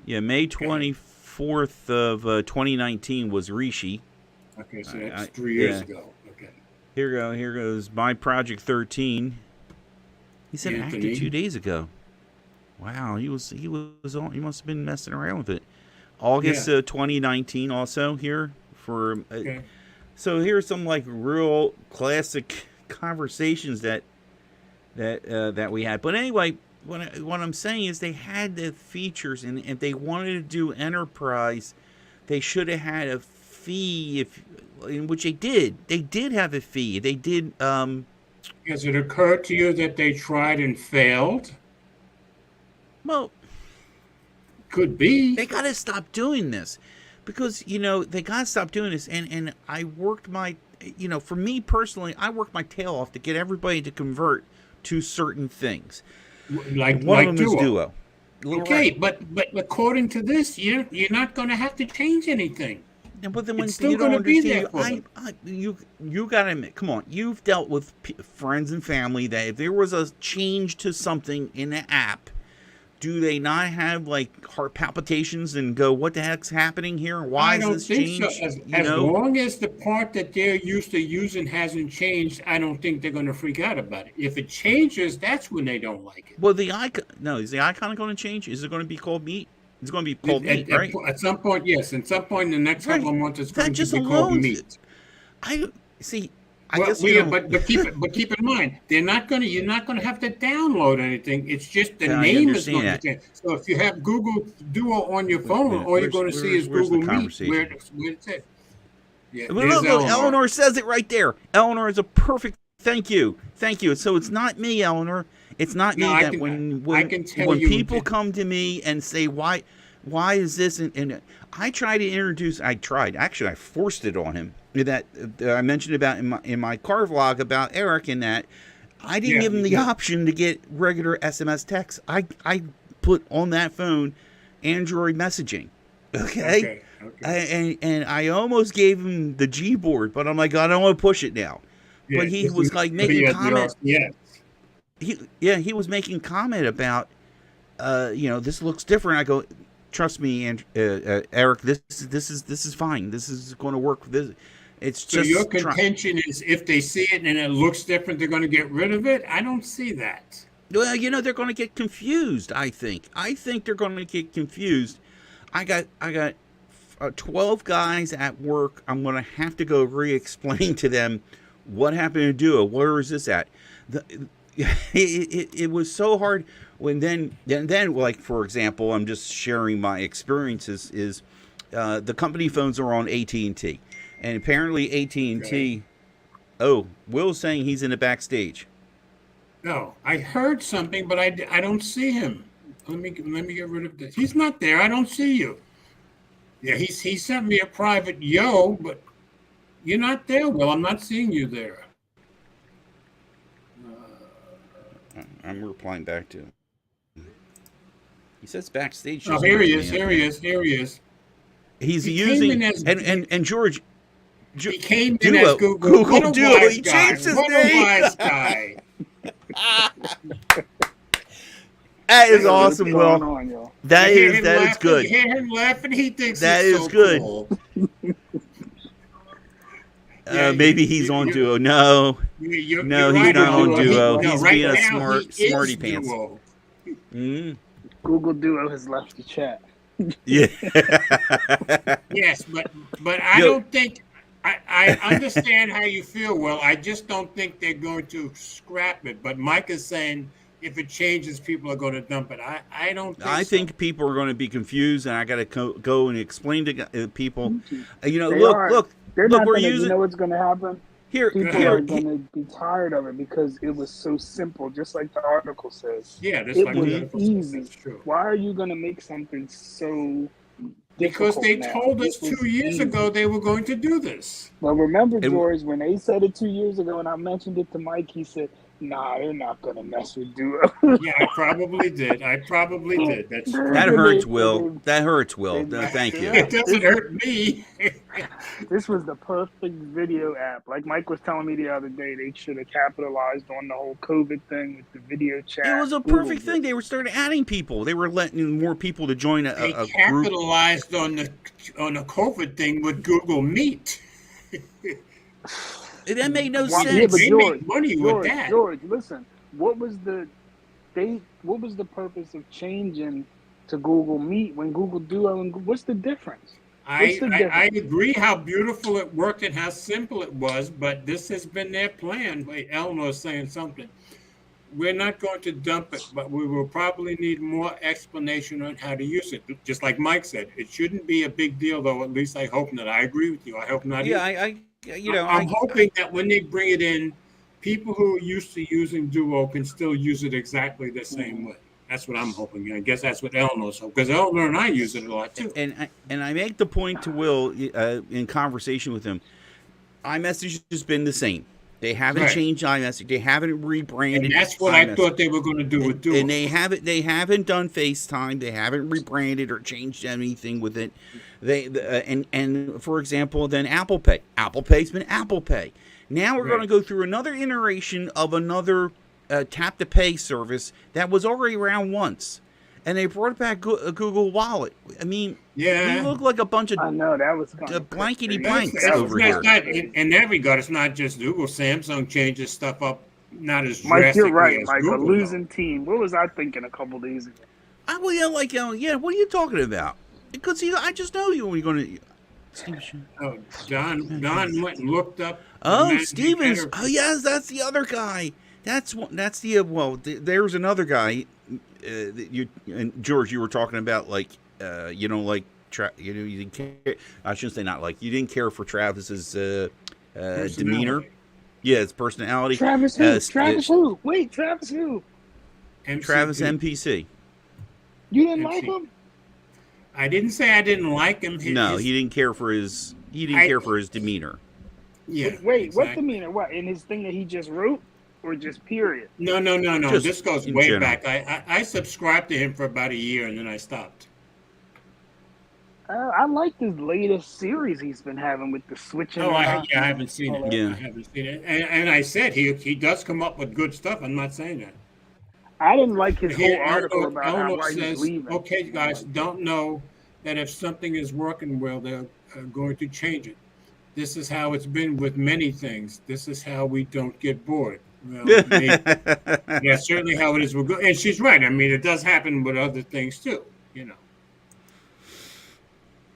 Yeah, May Okay. 24th of 2019 was Rishi. Okay, so that's I 3 years yeah. ago. Okay. Here goes my Project 13. He said active Anthony. 2 days ago. Wow, he must have been messing around with it. August Yeah. 2019 also here for Okay. so here's some like real classic conversations that we had. But anyway, what I'm saying is they had the features, and if they wanted to do enterprise, they should have had a fee. In which they did. They did have a fee. They did. Has it occurred to you that they tried and failed? Well, Could be. they got to stop doing this, because they got to stop doing this. And I worked my, for me personally, I worked my tail off to get everybody to convert to certain things. Like One like of them is Duo. Duo. Okay, but according to this, you're not going to have to change anything. Yeah, but then when It's still you don't going to be understand, there for them. you gotta admit, come on, you've dealt with friends and family that if there was a change to something in the app, do they not have like heart palpitations and go, "What the heck's happening here? Why I is don't this think changed?" so. As long as the part that they're used to using hasn't changed, I don't think they're going to freak out about it. If it changes, that's when they don't like it. Well, the icon, no, is the icon going to change? Is it going to be called Meet? It's going to be called Meet, right? At some point, yes. At some point in the next couple of months, it's That going to just be called alone, Meet. I see. I Well, guess but keep in mind, you're not going to have to download anything. It's just the Yeah, I name is going to understand change. So if you have Google Duo on your phone, minute. all you're going to see is Where's the Google Meet, conversation? where it's at. Yeah, Well, there's look, Eleanor. Eleanor says it right there. Eleanor is a perfect. Thank you. So it's not me, Eleanor. It's not me No, I that can- when I can tell when you people that- come to me and say why is this, and I try to introduce. I forced it on him. That I mentioned about in my car vlog about Eric, and that I didn't Yeah, give him the yeah. option to get regular SMS text. I put on that phone Android messaging. Okay. And I almost gave him the Gboard, but I'm like, I don't want to push it now. Yeah, But he this was is- like making yeah, comment. Yeah. He was making comment about, this looks different. I go, trust me, Eric, this is fine. This is going to work. It's So just your contention is if they see it and it looks different, they're going to get rid of it? I don't see that. Well, they're going to get confused. I think they're going to get confused. I got 12 guys at work. I'm going to have to go re-explain to them what happened to Duo. Where is this at? It was so hard when then like, for example, I'm just sharing my experiences. Is the company phones are on AT&T, and apparently AT&T. Okay. Oh, Will's saying he's in the backstage. No, I heard something, but I don't see him. Let me get rid of this. He's not there. I don't see you. Yeah, he sent me a private yo, but you're not there. Well, I'm not seeing you there. I'm replying back to him. He says backstage. Oh, here he is. Here he is. Here he is. He's He came using in as- and George, He came in as Duo. Google. Google What a Duo. wise He guy. changed his What name. a wise guy. That is Yo, what's awesome, going Will. on, y'all? That You hear is him that is laughing? good. You hear him laughing? He thinks That he's is so good. cool. Yeah, Maybe he's on Duo. No, You're no, right he's not on Duo. Duo. No, He's right being a now, he smarty is pants. Duo. Mm. Google Duo has left the chat. Yeah. Yes, but I don't think I understand how you feel. Well, I just don't think they're going to scrap it. But Mike is saying if it changes, people are going to dump it. I don't think I so. think people are going to be confused, and I got to go and explain to people. You know, They look, are. look, They're look. not We're gonna. using You know what's gonna happen? here. People ahead. are gonna be tired of it because it was so simple, just like the article says. Yeah, that's It like was the article says. easy. That's true. Why are you gonna make something so Because difficult they now? told us It was 2 years easy. ago they were going to do this. Well, remember, And- George, when they said it 2 years ago, and I mentioned it to Mike, he said, "Nah, they're not gonna mess with Duo." Yeah, I probably did. That's true. That And hurts, they- Will. and That hurts, Will. they- No, thank you. It doesn't hurt me. This was the perfect video app. Like Mike was telling me the other day, they should have capitalized on the whole COVID thing with the video chat. It was a Google perfect did. thing. They were starting adding people. They were letting more people to join They a group. capitalized on the COVID thing with Google Meet. That made no Why- sense. Yeah, but They George, make money with that. George, listen. What was the purpose of changing to Google Meet when Google Duo and what's the difference? What's the I difference? agree how beautiful it worked and how simple it was, but this has been their plan. Wait, Eleanor's saying something. We're not going to dump it, but we will probably need more explanation on how to use it. Just like Mike said, it shouldn't be a big deal, though. At least I hope not. I agree with you. I hope not. Yeah, either. I'm hoping that when they bring it in, people who are used to using Duo can still use it exactly the same way. That's what I'm hoping. I guess that's what Eleanor's hoping, because Eleanor and I use it a lot too. And I make the point to Will in conversation with him. iMessage has been the same. They haven't Right. changed iMessage. They haven't rebranded. And that's what I iMessage. thought they were going to do with Duo. And they haven't done FaceTime. They haven't rebranded or changed anything with it. And for example, then Apple Pay. Apple Pay's been Apple Pay. Now we're going to go through another iteration of another tap to pay service that was already around once, and they brought back Google Wallet. I mean, we look like a bunch of I know that was kind of blankety crazy. blanks over here. Not, in that regard, it's not just Google. Samsung changes stuff up, not as Mike, drastically you're right. as Like Google. a losing team. What was I thinking a couple days ago? What are you talking about? Because I just know you when you're going to. Oh, Don went and looked up. Oh, Matt Stevens. Better. Oh, yes, that's the other guy. There's another guy. And George, you were talking about like you didn't care. I shouldn't say not like you didn't care for Travis's demeanor. Yeah, his personality. Travis who? Travis who? Wait, Travis who? Travis MCP. MPC. You didn't like him? I didn't say I didn't like him. He didn't care for his. He didn't care for his demeanor. Yeah. Wait, what exactly. demeanor? What, in his thing that he just wrote? Or just period? No. Just This goes in way general. back. I subscribed to him for about a year and then I stopped. I like this latest series he's been having with the switching. Oh, and I haven't seen it. Yeah. I haven't seen it. And I said he does come up with good stuff. I'm not saying that. I didn't like his whole Here, article about Eleanor why he's says, leaving. okay, guys, don't know that if something is working well, they're going to change it. This is how it's been with many things. This is how we don't get bored. Well, that's certainly how it is with Google. And she's right. I mean, it does happen with other things too,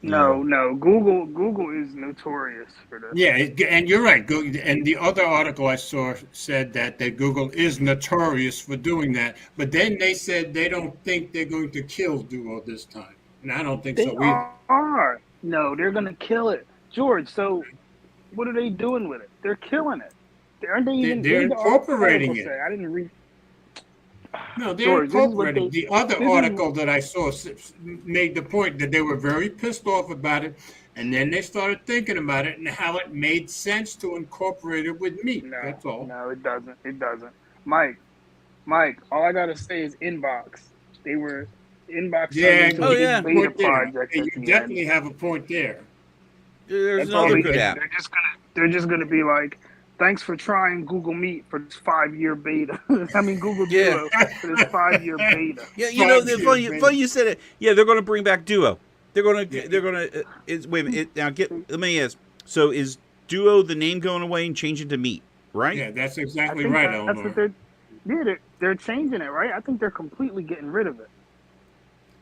No. Google is notorious for this. Yeah, and you're right. And the other article I saw said that Google is notorious for doing that. But then they said they don't think they're going to kill Duo this time. And I don't think They so either. are. No, they're gonna kill it, George. So, what are they doing with it? They're killing it. Aren't they even? They're what did the incorporating article it. say? I didn't read. No, they're George, this is what incorporating. they- The other this is- article that I saw made the point that they were very pissed off about it, and then they started thinking about it and how it made sense to incorporate it with me. No, That's all. No, it doesn't. It doesn't. Mike, all I gotta say is inbox. They were inbox. Yeah, turned into Oh, a yeah. beta Point there. project And at you the definitely end. have a point there. There's That's all another they good do. app. They're just gonna be like, thanks for trying Google Meet for this 5-year beta. I mean Google Yeah. Duo for this 5-year beta. Yeah, you know, the 5 funny, years, funny you said it. Yeah, they're going to bring back Duo. They're going to, Yeah. they're going to. Wait a minute. Now, let me ask. So, is Duo the name going away and changing to Meet? Right? Yeah, that's I exactly think right, that's Eleanor. what they're changing it, right? I think they're completely getting rid of it.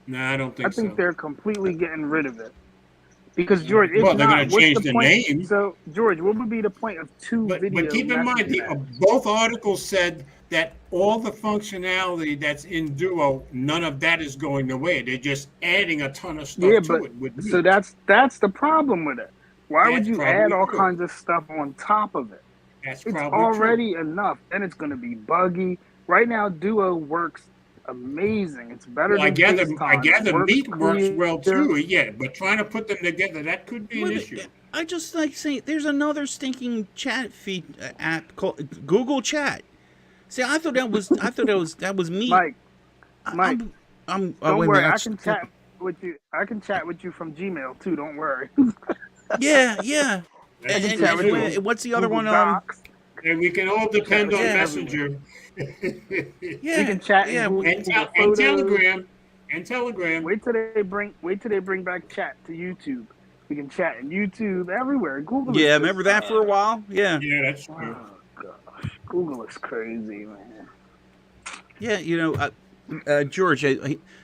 No, I don't I think think so. they're completely getting rid of it. Because George, it's Well, they're not. going to What's change the the point? name. So George, what would be the point of two video? But keep in mind, messaging apps? both articles said that all the functionality that's in Duo, none of that is going away. They're just adding a ton of stuff Yeah, to but it. With so Meet. that's the problem with it. Why would That's you probably add all true. kinds of stuff on top of it? That's It's probably already enough, and it's going to be buggy. Right now, Duo works amazing. It's better Well, I than gather FaceTime. It Meet works well clear. too. Yeah, but trying to put them together, that could be an Wait a issue. minute. I just like saying there's another stinking chat feed app called Google Chat. See, I thought that was Meet. Mike, I- Mike, I'm don't wait a worry. minute, I can chat with you. I can chat with you from Gmail too. Don't worry. Yeah, yeah. That's And, chat with true. you. what's the other Google one? Docs. And we can all depend on Yeah. Messenger. Yeah, We can chat yeah. in Google and Photos. Telegram. And Telegram. Wait till they bring back chat to YouTube. We can chat in YouTube everywhere. Google. Yeah, is remember just, that for a while? Yeah. Yeah, that's true. Oh gosh, Google is crazy, man. Yeah, you know, George.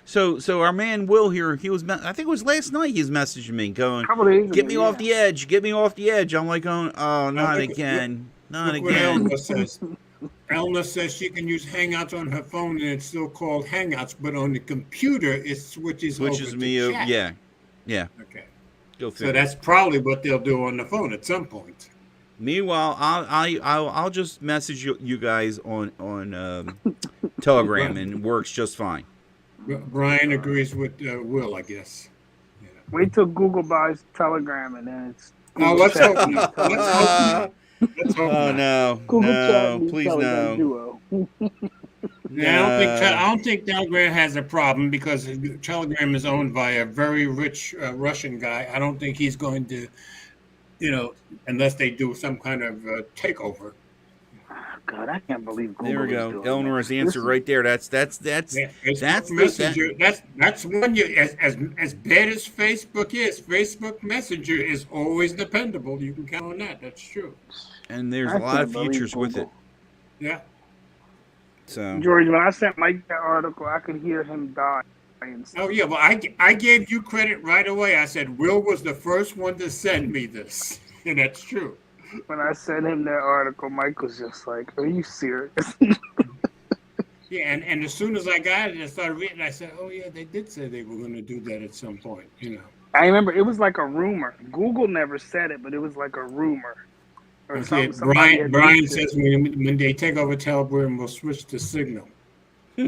So our man Will here, he was. I think it was last night. He was messaging me, going, A couple days "Get ago, me yeah. off the edge. Get me off the edge." I'm like, going, "Oh, not look- again, not Look what again." Elna says. Elna says she can use Hangouts on her phone and it's still called Hangouts, but on the computer it switches Which over is to me. chat. Yeah. Okay. Go So figure. that's probably what they'll do on the phone at some point. Meanwhile, I'll just message you guys on Telegram, and it works just fine. Brian agrees with Will, I guess. Wait till Google buys Telegram and then it's. Now Google let's Chat hope meets not. Telegram. Let's hope Oh not. no, Google Chat no, meets please Telegram no. Duo. Yeah, I don't think Telegram has a problem because Telegram is owned by a very rich Russian guy. I don't think he's going to, unless they do some kind of takeover. God, I can't believe Google. There we is go. doing Eleanor's that. answer This- right there. That's Yeah, Facebook that's the- Messenger. That's one you as bad as Facebook is. Facebook Messenger is always dependable. You can count on that. That's true. and there's I a lot can't of believe features with it. Google. Yeah. So George, when I sent Mike that article, I could hear him die. Oh yeah. Well, I gave you credit right away. I said Will was the first one to send me this, and that's true. When I sent him that article, Mike was just like, "Are you serious?" Yeah, and as soon as I got it and I started reading, I said, "Oh yeah, they did say they were going to do that at some point." I remember it was like a rumor. Google never said it, but it was like a rumor. Or Okay, somebody had Brian leaked it. says when they take over Telegram, we'll switch to Signal.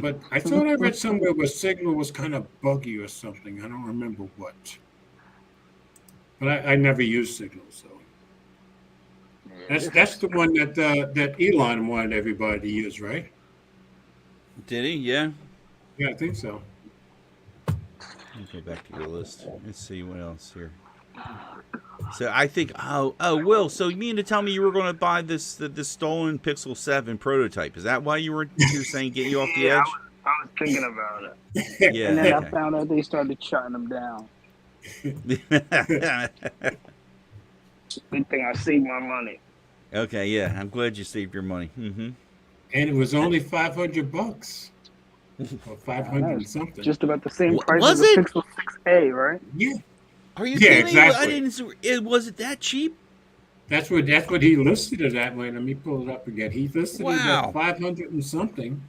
But I thought I read somewhere where Signal was kind of buggy or something. I don't remember what. But I never used Signal, so that's the one that Elon wanted everybody to use, right? did he? Yeah. Yeah, I think so. Let me go back to your list. Let's see what else here. So I think Will. So you mean to tell me you were going to buy this stolen Pixel 7 prototype? Is that why you're saying get you off the Yeah, edge? I was thinking about it, Yeah. and then I Okay. found out they started shutting them down. Good thing I saved my money. Okay. Yeah. I'm glad you saved your money. Mm-hmm. And it was only $500 or 500 and something. Just about the same Wa- price was as the it? Pixel 6a, right? Yeah, Are you Yeah, kidding me? exactly. I didn't. Was it that cheap? that's what he listed it at. Wait, let me pull it up again. He listed it Wow. at 500 and something.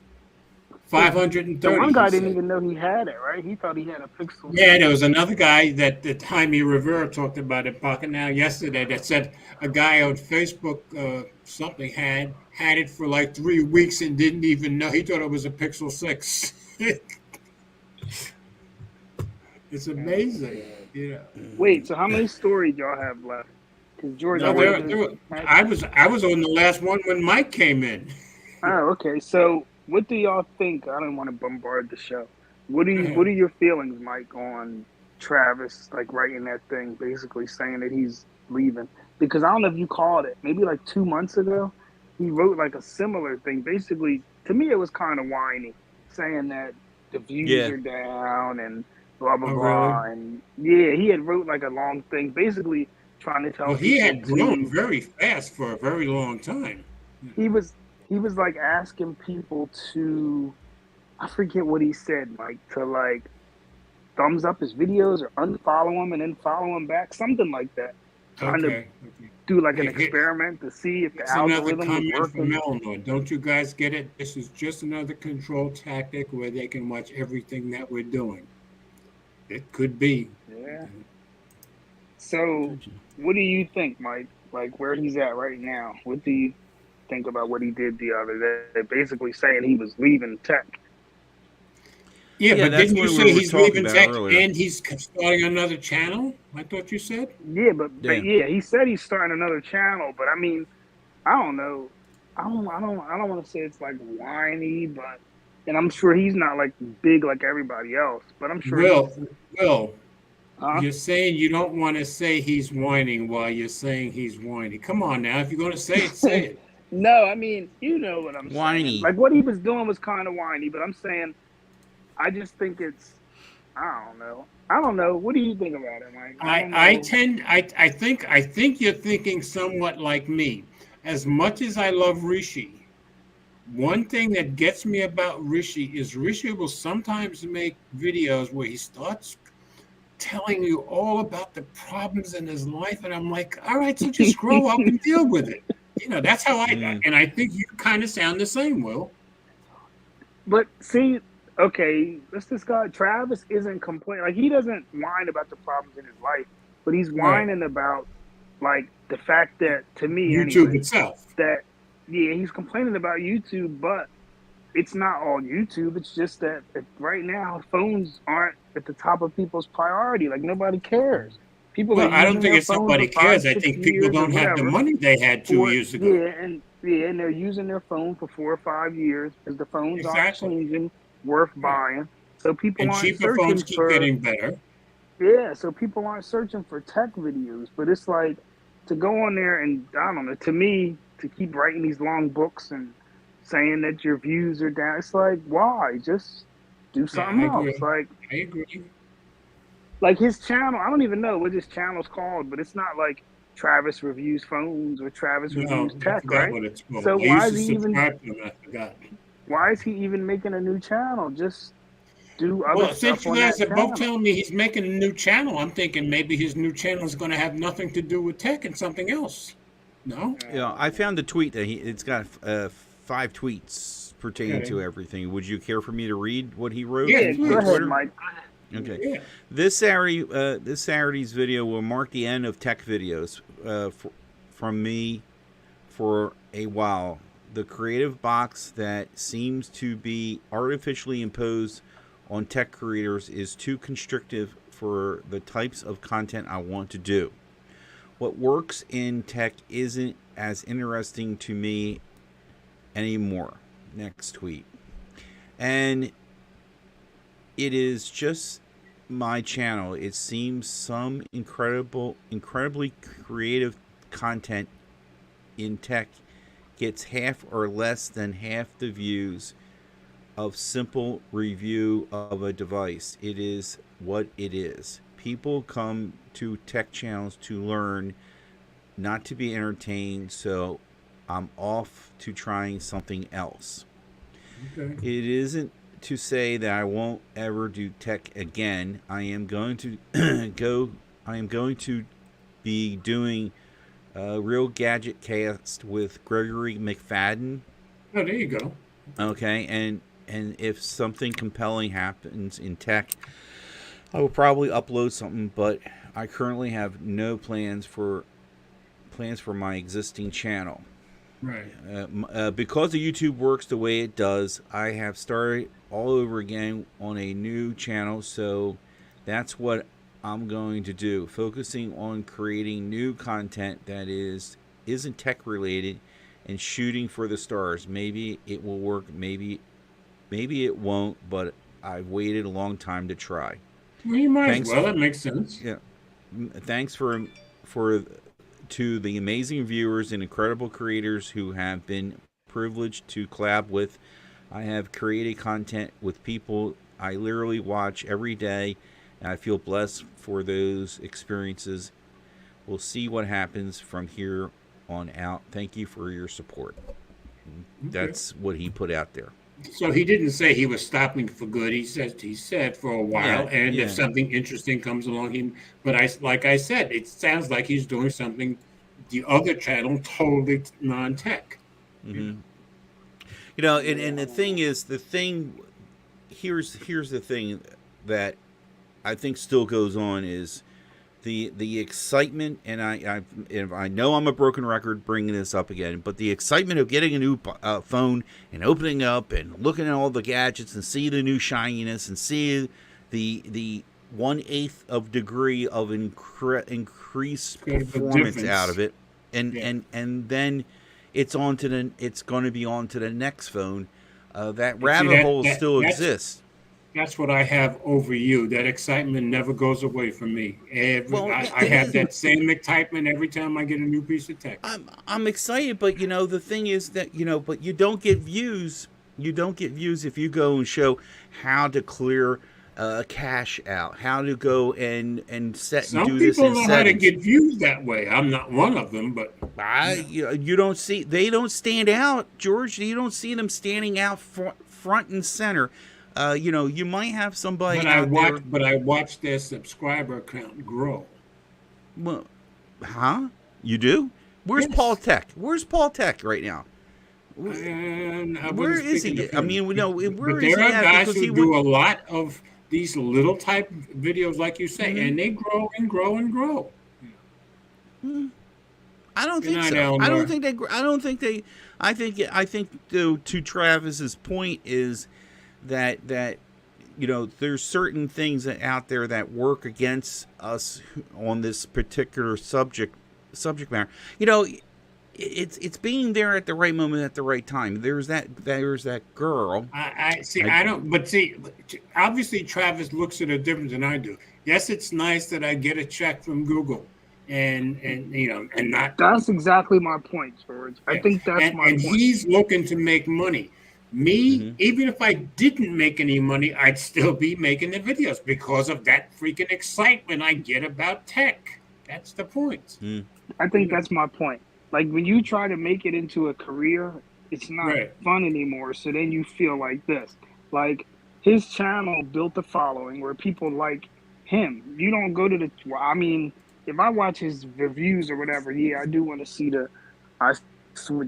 530. The one guy he didn't said. even know he had it, right? He thought he had a Pixel. Yeah, there was another guy that Jaime Rivera talked about it Pocket Now yesterday that said a guy on Facebook something had it for like 3 weeks and didn't even know. He thought it was a Pixel 6. It's amazing. Yeah. Wait, so how many stories y'all have left? Because George, No, I wanted to- I was on the last one when Mike came in. Oh, okay. So, what do y'all think? I don't want to bombard the show. What are your feelings, Mike, on Travis like writing that thing, basically saying that he's leaving. Because I don't know if you called it, maybe like 2 months ago, he wrote like a similar thing. Basically, to me, it was kind of whiny, saying that the views Yeah. are down and blah blah Oh, really? blah. And yeah, he had wrote like a long thing, basically trying to tell Well, he people had grown to. very fast for a very long time. He was he was like asking people to. I forget what he said, like to like thumbs up his videos or unfollow him and then follow him back, something like that. Trying to Okay. Okay. do like an Here- experiment to see if the Here's another algorithm was comment from working. Eleanor. Don't you guys get it? This is just another control tactic where they can watch everything that we're doing. It could be. Yeah. So, what do you think, Mike? Like where he's at right now? What do you think about what he did the other day? Basically saying he was leaving tech. Yeah, Yeah, but that's didn't you what we say were he's talking leaving about tech earlier. and he's starting another channel? I thought you said. Yeah, but Yeah. yeah, he said he's starting another channel. But I mean, I don't know. I don't want to say it's like whiny, but and I'm sure he's not like big like everybody else. But I'm sure Will, he's. Will, Huh? you're saying you don't want to say he's whining while you're saying he's whining. Come on now. If you're going to say it, say it. No, I mean, you know what I'm Whiny. saying. Like what he was doing was kind of whiny, but I'm saying, I just think it's, I don't know. I don't know. What do you think about it, Mike? I think you're thinking somewhat like me. As much as I love Rishi, one thing that gets me about Rishi is Rishi will sometimes make videos where he starts telling you all about the problems in his life, and I'm like, all right, so just grow up and deal with it. That's how and I think you kind of sound the same, Will. But see, okay, this guy Travis isn't complaining. Like he doesn't whine about the problems in his life, but he's Right. whining about like the fact that, to me YouTube anyway, itself. that yeah, he's complaining about YouTube, but it's not all YouTube. It's just that right now phones aren't at the top of people's priority. Like nobody cares. People Well, are I don't using think their it's phones nobody for 5, cares. I 6 think people years or don't have the whatever. money they had 2 years ago. and they're using their phone for 4 or 5 years because the phones aren't Exactly. changing, worth Right. buying. So people And aren't cheaper phones searching keep for getting better. so people aren't searching for tech videos. But it's like to go on there and I don't know. To me, to keep writing these long books and saying that your views are down, it's like why? Just do Yeah, something I else. agree. I agree. Like his channel, I don't even know what his channel's called, but it's not like Travis Reviews Phones or Travis No, Reviews I Tech, forgot right? what it's called. So I used to subscribe to him. I forgot. why is he even making a new channel? Just do other Well, since stuff you on guys that are both channel. telling me he's making a new channel, I'm thinking maybe his new channel is going to have nothing to do with tech and something else. No? Yeah, I found a tweet that it's got 5 tweets pertaining to Okay. everything. Would you care for me to read what he wrote? Yeah, Yeah, on go please. ahead, Twitter? Mike. Okay. Yeah. This Saturday's video will mark the end of tech videos from me for a while. The creative box that seems to be artificially imposed on tech creators is too constrictive for the types of content I want to do. What works in tech isn't as interesting to me anymore. Next tweet. And it is just my channel. It seems some incredibly creative content in tech gets half or less than half the views of simple review of a device. It is what it is. People come to tech channels to learn, not to be entertained, so I'm off to trying something else. Okay. It isn't to say that I won't ever do tech again. I am going to be doing a Real Gadget Cast with Gregory McFadden. Oh, there you go. Okay, and if something compelling happens in tech, I will probably upload something, but I currently have no plans for my existing channel. Right. Because the YouTube works the way it does, I have started all over again on a new channel, so that's what I'm going to do, focusing on creating new content that isn't tech related and shooting for the stars. Maybe it will work, maybe it won't, but I've waited a long time to try. Well, you might as Thanks. well. That makes sense. Yeah. Thanks for to the amazing viewers and incredible creators who have been privileged to collab with. I have created content with people I literally watch every day, and I feel blessed for those experiences. We'll see what happens from here on out. Thank you for your support. That's what he put out there. So he didn't say he was stopping for good. He said for a while, Yeah, and yeah. if something interesting comes along, he. But like I said, it sounds like he's doing something. The other channel totally non-tech. Mm-hmm. You know, and the thing is, here's the thing that I think still goes on is the excitement, and I know I'm a broken record bringing this up again, but the excitement of getting a new phone and opening up and looking at all the gadgets and see the new shininess and see the 1/8 of degree of increased performance out of it, and then it's going to be on to the next phone. That rabbit hole still exists. That's what I have over you. That excitement never goes away from me. I have that same excitement every time I get a new piece of tech. I'm excited, but the thing is that but you don't get views. You don't get views if you go and show how to clear cache out, how to go and set Some and do this in people know how to settings. get views that way. I'm not one of them, but you don't see, they don't stand out, George. You don't see them standing out front and center. You might have somebody but I watch their subscriber count grow. Well, you do? Where's Paul Tech? Where's Paul Tech right now? Where is he? I mean, where is he? There are guys who do would... a lot of these little type videos, like you say, and they grow and grow and grow. I don't think so. I don't think they. I don't think they. I think to Travis's point is that there's certain things out there that work against us on this particular subject matter. It's being there at the right moment at the right time. There's that girl. I see. Obviously Travis looks at it different than I do. Yes, it's nice that I get a check from Google, and not. That's exactly my point, George. I think that's my point. And he's looking to make money. Me, even if I didn't make any money, I'd still be making the videos because of that freaking excitement I get about tech. That's the point. I think that's my point. Like, when you try to make it into a career, it's not fun anymore. So then you feel like this. Like, his channel built a following where people like him. You don't go to if I watch his reviews or whatever, I do want to see the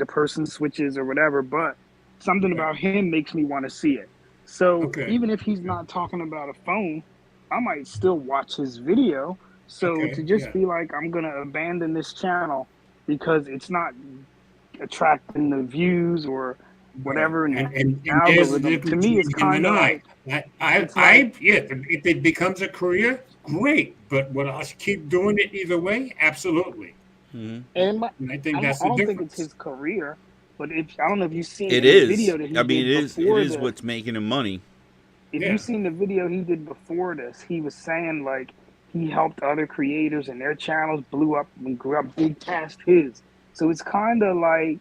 person switches or whatever, but something about him makes me want to see it. So even if he's not talking about a phone, I might still watch his video. So to just be like, I'm going to abandon this channel because it's not attracting the views or whatever. And algorithm, to me, it's kind of like, if it becomes a career, great. But would I keep doing it either way? Absolutely. And I think that's the difference. I don't think it's his career. But I don't know if you've seen the video that he did before it is what's making him money. If you've seen the video he did before this, he was saying, like, he helped other creators and their channels blew up and grew up big past his. So it's kind of like,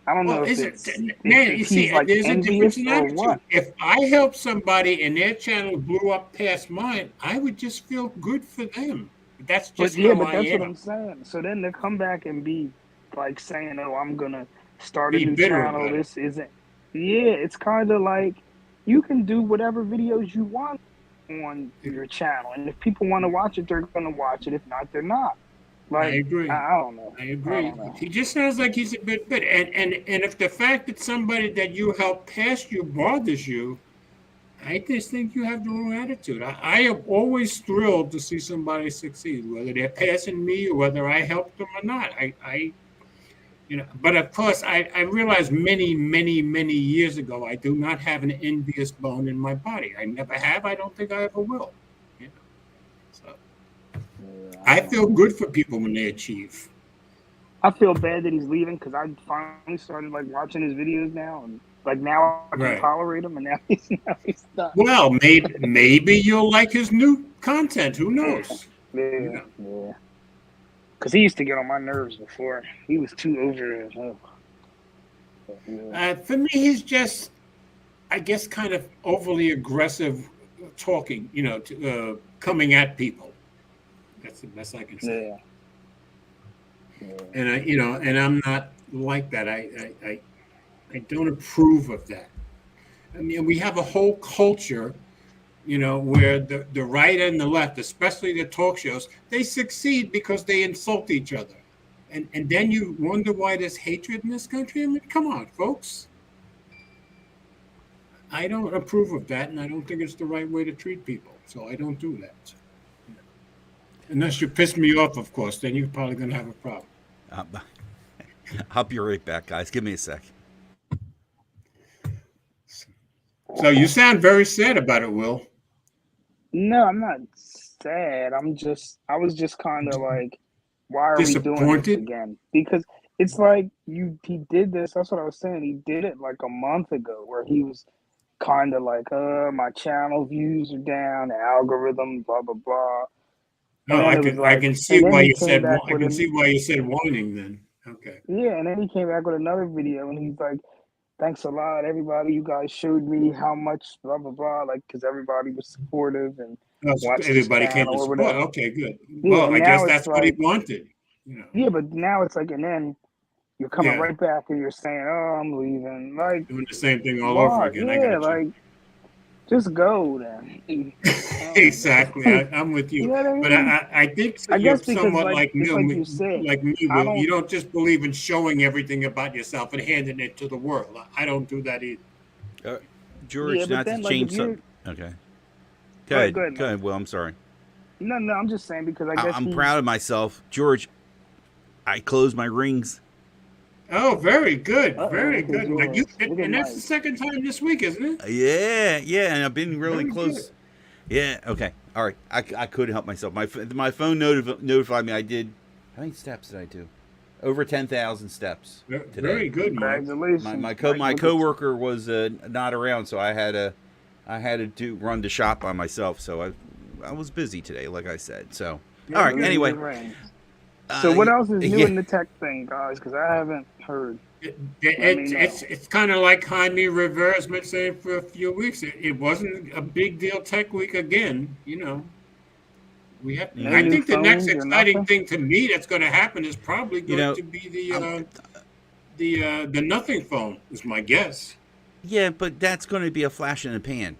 I don't know if there's a difference in attitude. If I help somebody and their channel blew up past mine, I would just feel good for them. That's just how I am. That's what I'm saying. So then to come back and be like saying, "Oh, I'm gonna start a new channel. This isn't." Yeah, it's kind of like you can do whatever videos you want on your channel, and if people want to watch it, they're gonna watch it. If not, they're not. Like, I agree. I don't know. I agree. He just sounds like he's a bit bitter. And if the fact that somebody that you helped past you bothers you, I just think you have the wrong attitude. I am always thrilled to see somebody succeed, whether they're passing me or whether I helped them or not. But of course, I realized many, many, many years ago, I do not have an envious bone in my body. I never have. I don't think I ever will. So I feel good for people when they achieve. I feel bad that he's leaving because I finally started like watching his videos now, Like now I can Right. tolerate him, and now he's done. Well, maybe you'll like his new content. Who knows? Yeah. Because he used to get on my nerves before. He was too over it. Yeah. For me, he's just, I guess, kind of overly aggressive talking, coming at people. That's the best I can say. Yeah. And and I'm not like that. I don't approve of that. I mean, we have a whole culture, where the right and the left, especially the talk shows, they succeed because they insult each other. And then you wonder why there's hatred in this country. I mean, come on, folks. I don't approve of that, and I don't think it's the right way to treat people. So I don't do that. Unless you piss me off, of course, then you're probably going to have a problem. I'll be right back, guys. Give me a sec. So you sound very sad about it, Will. No, I'm not sad. I was just kind of like, why are we doing this Disappointed? again? Because it's like he did this. That's what I was saying. He did it like a month ago, where he was kind of like, my channel views are down, the algorithm, blah blah blah. Oh, I can see why you said whining then. Okay. Yeah, and then he came back with another video, and he's like, "Thanks a lot, everybody. You guys showed me how much blah blah blah." Like, because everybody was supportive and watched Everybody his came channel to or support. whatever. Okay, good. Yeah, Well, I guess now that's it's what he like- wanted. Yeah, but now it's like, and then you're coming Yeah. right back and you're saying, "Oh, I'm leaving." Like, Doing the same thing all why? over again. I Yeah, got you. like, just go then. Exactly. I'm with you. You know what I But mean? I think I you're guess because, somewhat like- like just me. like you said, like me, I Will. don't- You don't just believe in showing everything about yourself and handing it to the world. I don't do that either. George, Yeah, but not then, to like, change if you're- something. Okay. Go Go ahead, ahead. Go man. ahead, Will. I'm sorry. No, I'm just saying because I guess I'm he- proud of myself. George, I closed my rings. Oh, very good. Uh-oh, Very look at good. Like you, yours. Look at and that's mine. the second time this week, isn't it? Yeah, and I've been really Very close. good. Yeah, okay. All right. I couldn't help myself. My phone notified me I did, how many steps did I do? Over 10,000 steps today. Very good, Mike. Congratulations. My Like, coworker was not around, so I had to run the shop by myself. So I was busy today, like I said. So all right. look at Anyway, your rings. So what else is new yeah. in the tech thing, guys? Because I haven't heard. It's kind of like Jaime Rivera has been saying for a few weeks. It wasn't a big deal tech week again. We have. No I new think the next phones or exciting nothing? thing to me that's going to happen is probably going to be the nothing phone. Is my guess. Yeah, but that's going to be a flash in the pan,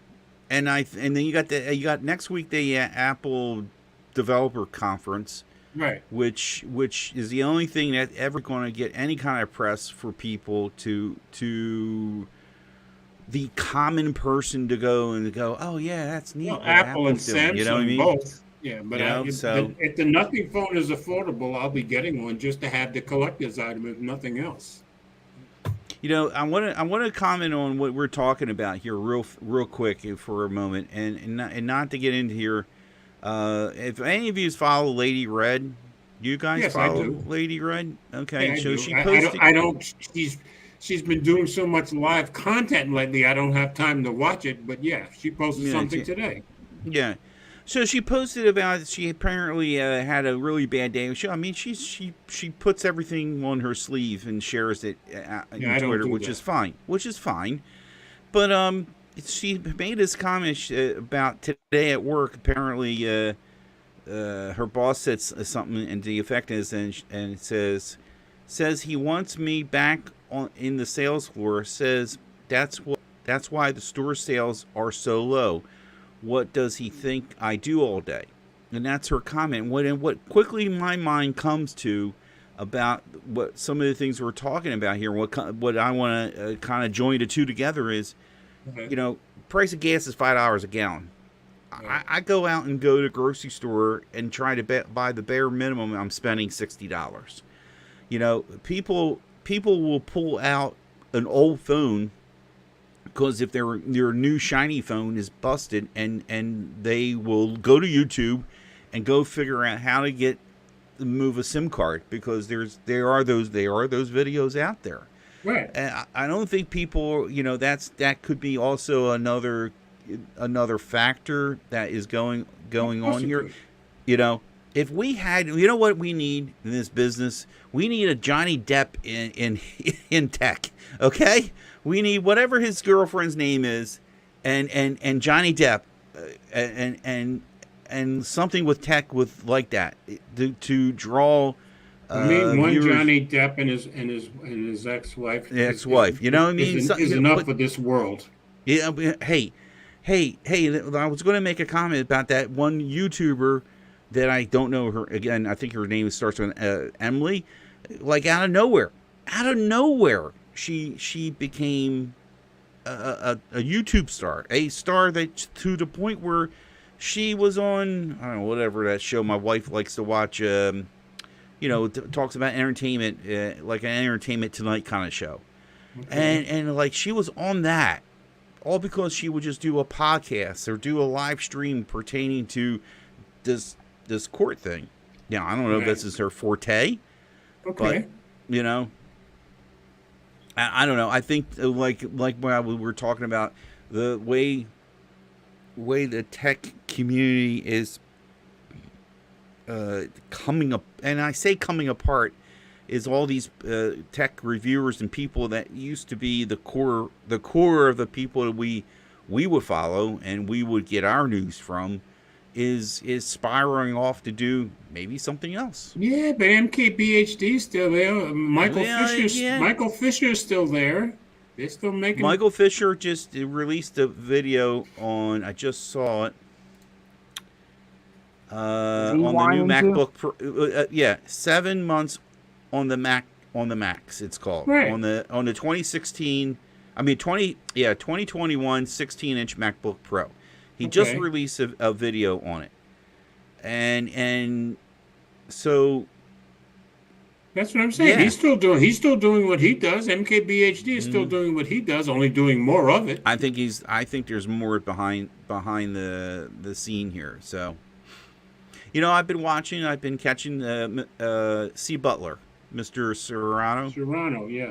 and then you got next week the Apple Developer Conference, Right. which is the only thing that ever going to get any kind of press for people to the common person to go, oh yeah, that's neat. Well, what Apple and Apple's doing," Samsung you know what I mean? both. Yeah, but So- if the nothing phone is affordable, I'll be getting one just to have the collector's item, if nothing else. I want to comment on what we're talking about here real quick for a moment, and not to get into here. If any of you follow Lady Red, you guys Yes, I follow do. Lady Red? Okay, Yeah, I so do. she I posted. don't. She's been doing so much live content lately. I don't have time to watch it. But yeah, she posted Yeah, something she- today. Yeah. So she posted about she apparently had a really bad day. She puts everything on her sleeve and shares it on I don't Twitter, do which that. is fine. But she made this comment about today at work. Apparently, her boss said something, and the effect is, and it says he wants me back in the sales floor. Says that's why the store sales are so low. What does he think I do all day? And that's her comment. What quickly my mind comes to about what some of the things we're talking about here, what I want to kind of join the two together is, Okay. price of gas is $5 a gallon. Right. I go out and go to the grocery store and try to buy the bare minimum. I'm spending $60. People will pull out an old phone because if their new shiny phone is busted, and they will go to YouTube and go figure out how to move a SIM card, because there are those videos out there. Right. And I don't think people, that could be also another factor that is going Of course on it here. could. You know, if we had, what we need in this business, we need a Johnny Depp in in tech. Okay, we need whatever his girlfriend's name is, and Johnny Depp, and something with tech with like that to draw. I mean, one Viewers, Johnny Depp and his ex-wife the ex-wife. You know what I mean? is enough for this world. Yeah. Hey. I was going to make a comment about that one YouTuber that I don't know her again. I think her name starts with Emily. Like out of nowhere, she became a YouTube star, a star that to the point where she was on, I don't know, whatever that show my wife likes to watch. Talks about entertainment, like an Entertainment Tonight kind of show. Okay. And like she was on that, all because she would just do a podcast or do a live stream pertaining to this court thing. Now, I don't know if this is her forte, Okay. but I don't know. I think like when we were talking about the way the tech community is coming up, and I say coming apart, is all these tech reviewers and people that used to be the core of the people that we would follow and we would get our news from, is spiraling off to do maybe something else. Yeah, but MKBHD is still there. Michael Fisher is still there. They're still making. Michael Fisher just released a video on. I just saw it. On the new MacBook Pro, 7 months on the Macs, it's called. Right. On the 2021 16-inch MacBook Pro. He just released a video on it. And so that's what I'm saying. Yeah. He's still doing what he does. MKBHD is still doing what he does, only doing more of it. I think there's more behind the scene here. So I've been catching C. Butler, Mr. Serrano, yeah.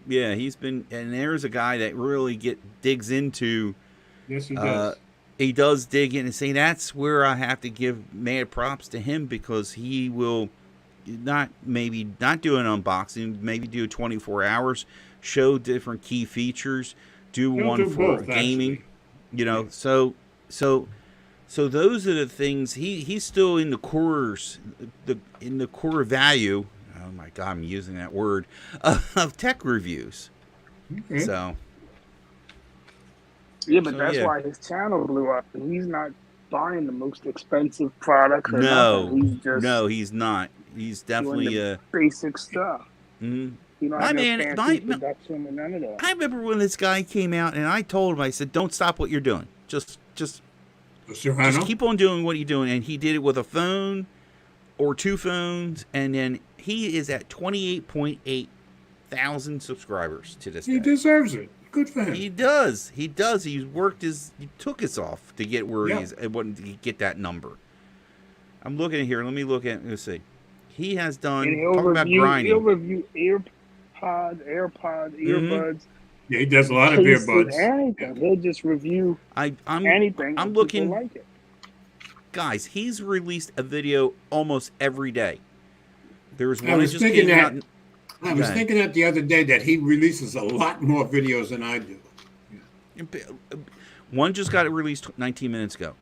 Yeah, he's been, and there's a guy that really digs into. Yes, he does. He does dig in and say that's where I have to give mad props to him, because he will not do an unboxing, maybe do 24 hours, show different key features, do He'll one do for both, gaming, actually. So those are the things. He's still in the cores, in the core value. Oh my God, I'm using that word of tech reviews. Okay. So yeah, but that's why his channel blew up. And he's not buying the most expensive products. Or nothing. He's just he's not. He's definitely basic stuff. Mm-hmm. You know, fancy production and none of that. I remember when this guy came out, and I told him, I said, "Don't stop what you're doing. Just keep on doing what you're doing." And he did it with a phone or two phones, and then he is at 28.8 thousand subscribers to this day. He deserves it. Good for him. He does. He took his off to get where he's to get that number. I'm looking at here. Let's see. He has done. Talk about grinding. He'll review earbuds. Yeah, he does a lot of earbuds. Anything. He'll just review anything. I'm looking. Like it. Guys, he's released a video almost every day. There was one I was that just came out. I was thinking that the other day that he releases a lot more videos than I do. One just got released 19 minutes ago.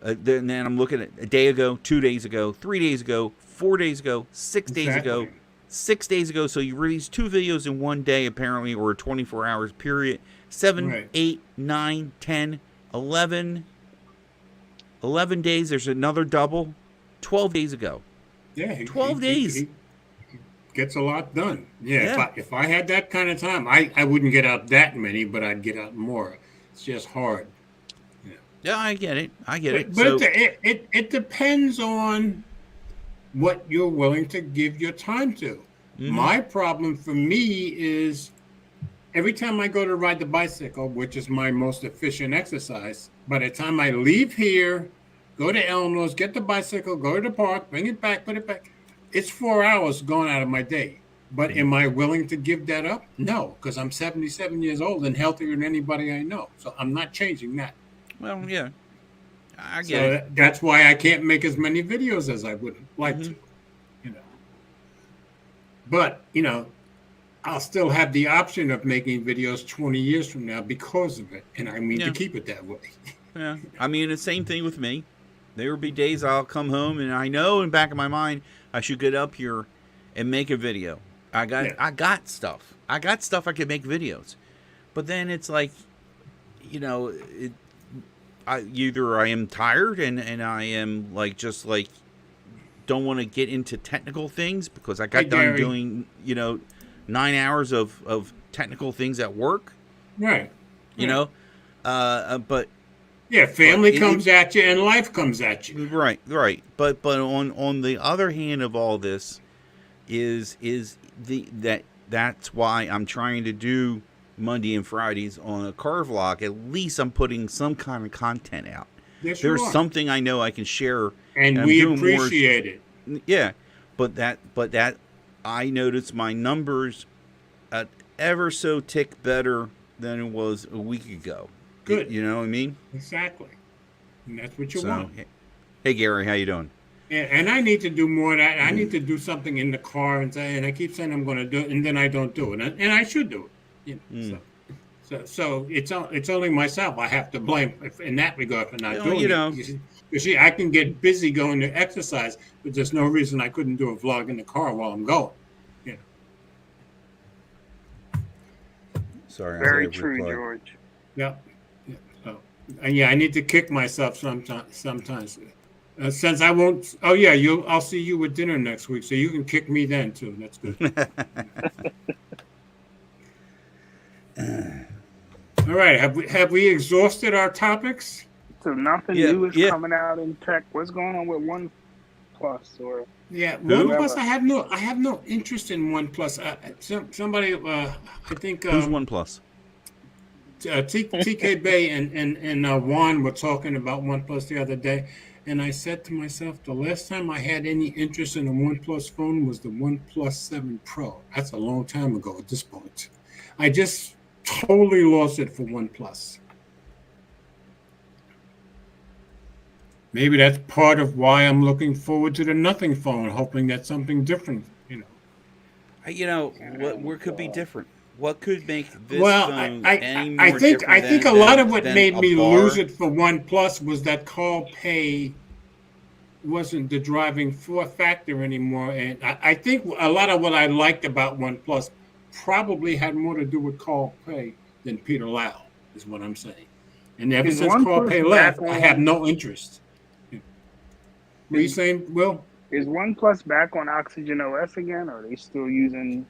Then I'm looking at a day ago, 2 days ago, 3 days ago, 4 days ago, 6 days ago, 6 days ago. So you released 2 videos in one day, apparently, or a 24 hours period. 7, 8, 9, 10, 11 days. There's another double. 12 days ago. Yeah. 12 days. He gets a lot done. Yeah. If I had that kind of time, I wouldn't get out that many, but I'd get out more. It's just hard. Yeah, I get it. But it depends on what you're willing to give your time to. Mm-hmm. My problem for me is every time I go to ride the bicycle, which is my most efficient exercise, by the time I leave here, go to Elmos, get the bicycle, go to the park, bring it back, put it back, it's 4 hours gone out of my day. But am I willing to give that up? No, because I'm 77 years old and healthier than anybody I know. So I'm not changing that. Well, yeah, I get So it. that's why I can't make as many videos as I would like to, you know. But, you know, I'll still have the option of making videos 20 years from now because of it. And I mean Yeah. to keep it that way. Yeah, I mean, the same thing with me. There will be days I'll come home and I know in the back of my mind I should get up here and make a video. I got stuff. I got stuff I could make videos. But then it's like, you know, either I am tired and I am like just like don't want to get into technical things because I got Hey, done Gary. doing, you know, 9 hours of technical things at work, Right. you know. But Yeah, family But comes at you and life comes at you. right. But on the other hand of all this is that's why I'm trying to do Monday and Fridays on a car vlog. At least I'm putting some kind of content out. Yes, you There's are. something I know I can share, And I'm we doing more- appreciate it. Yeah, but that I noticed my numbers ever so tick better than it was a week ago. Good. You know what I mean? Exactly. And that's what you So, want. hey Gary, how you doing? And I need to do more of that. I need to do something in the car and I keep saying I'm going to do it, and then I don't do it. And I should do it. You know, so it's only myself I have to blame in that regard for not Well, doing you know. it. You see, I can get busy going to exercise, but there's no reason I couldn't do a vlog in the car while I'm going. You know. Sorry, I Very was able to true, reply. George. Yeah. And yeah, I need to kick myself sometimes. Since I won't. Oh yeah, I'll see you with dinner next week, so you can kick me then too. That's good. All right. Have we exhausted our topics? So nothing Yeah, new is yeah. coming out in tech. What's going on with OnePlus or Yeah. Who? OnePlus. I have no interest in OnePlus. Somebody. I think. Who's OnePlus? TK Bay and Juan were talking about OnePlus the other day, and I said to myself, the last time I had any interest in a OnePlus phone was the OnePlus 7 Pro. That's a long time ago at this point. I just totally lost it for OnePlus. Maybe that's part of why I'm looking forward to the Nothing phone, hoping that's something different, you know. You know, what could be different? What could make this Well, phone I any more think different a lot of what than made a me bar? lose it for OnePlus was that call pay wasn't the driving factor anymore, and I think a lot of what I liked about OnePlus probably had more to do with call pay than Peter Lau, is what I'm saying. And ever Is since call OnePlus pay left, back I on- have no interest. What are you saying, Will? is OnePlus back on Oxygen OS again, or are they still using?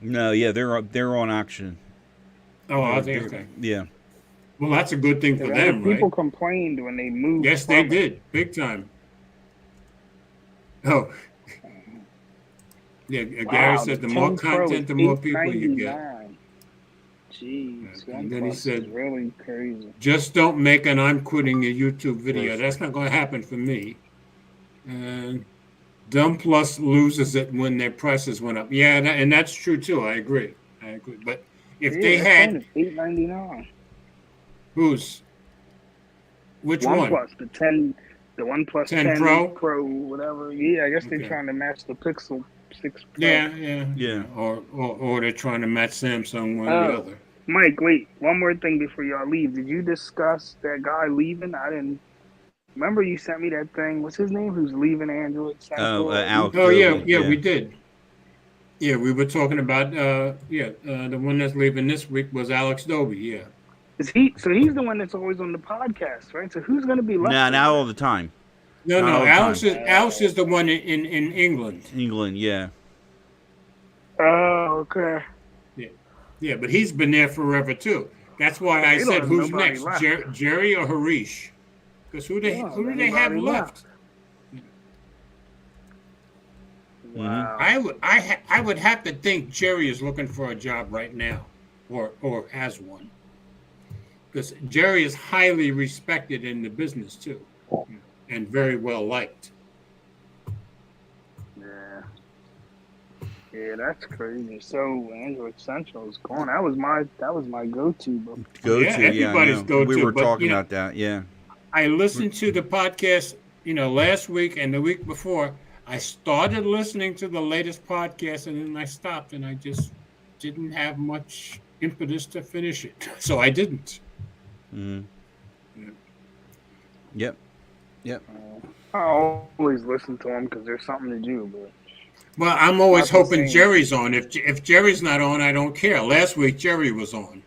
No, yeah, they're on auction. Oh, are they? Okay. Yeah. Well, that's a good thing for Because I know them, right? people complained when they moved. Yes, they from it. did, big time. Oh, yeah. Gary Wow, said the 10 more Pro content, the is more people you get. $899. Jeez, And then he OnePlus said- is really crazy. Just don't make an "I'm quitting a YouTube" video. That's not going to happen for me. And Dumb Plus loses it when their prices went up. Yeah, and that's true too. I agree. But if they had $899. who's which one? OnePlus, the OnePlus 10 10 Pro? Pro, whatever. Yeah, I guess they're Okay. trying to match the Pixel 6 Pro. Yeah. Or they're trying to match Samsung one or the Oh. other. Mike, wait, one more thing before y'all leave. Did you discuss that guy leaving? I didn't. Remember you sent me that thing. What's his name? Who's leaving Android Central? Alex. Oh yeah, Yeah. we did. Yeah, we were talking about the one that's leaving this week was Alex Doby. Yeah. Is he? So he's the one that's always on the podcast, right? So who's going to be left? Nah, not all the time. No, Not all the Alex is the one in England. England, yeah. Oh, okay. Yeah, but he's been there forever too. That's why I They don't said, have who's nobody next, left. Jerry or Harish? Because who do they have Anybody left? Wow. I would have to think Jerry is looking for a job right now, or has one. Because Jerry is highly respected in the business too, and very well liked. Yeah. Yeah, that's crazy. So Android Central is gone. That was my go-to, but Go Yeah, to, yeah, I everybody's know. We go-to, were but talking about that, yeah. I listened to the podcast, last week and the week before. I started listening to the latest podcast and then I stopped and I just didn't have much impetus to finish it. So I didn't. Mm. Yeah. Yep. Yep. I always listen to them because there's something to do. But Well, I'm always not the hoping same. Jerry's on. If Jerry's not on, I don't care. Last week Jerry was on.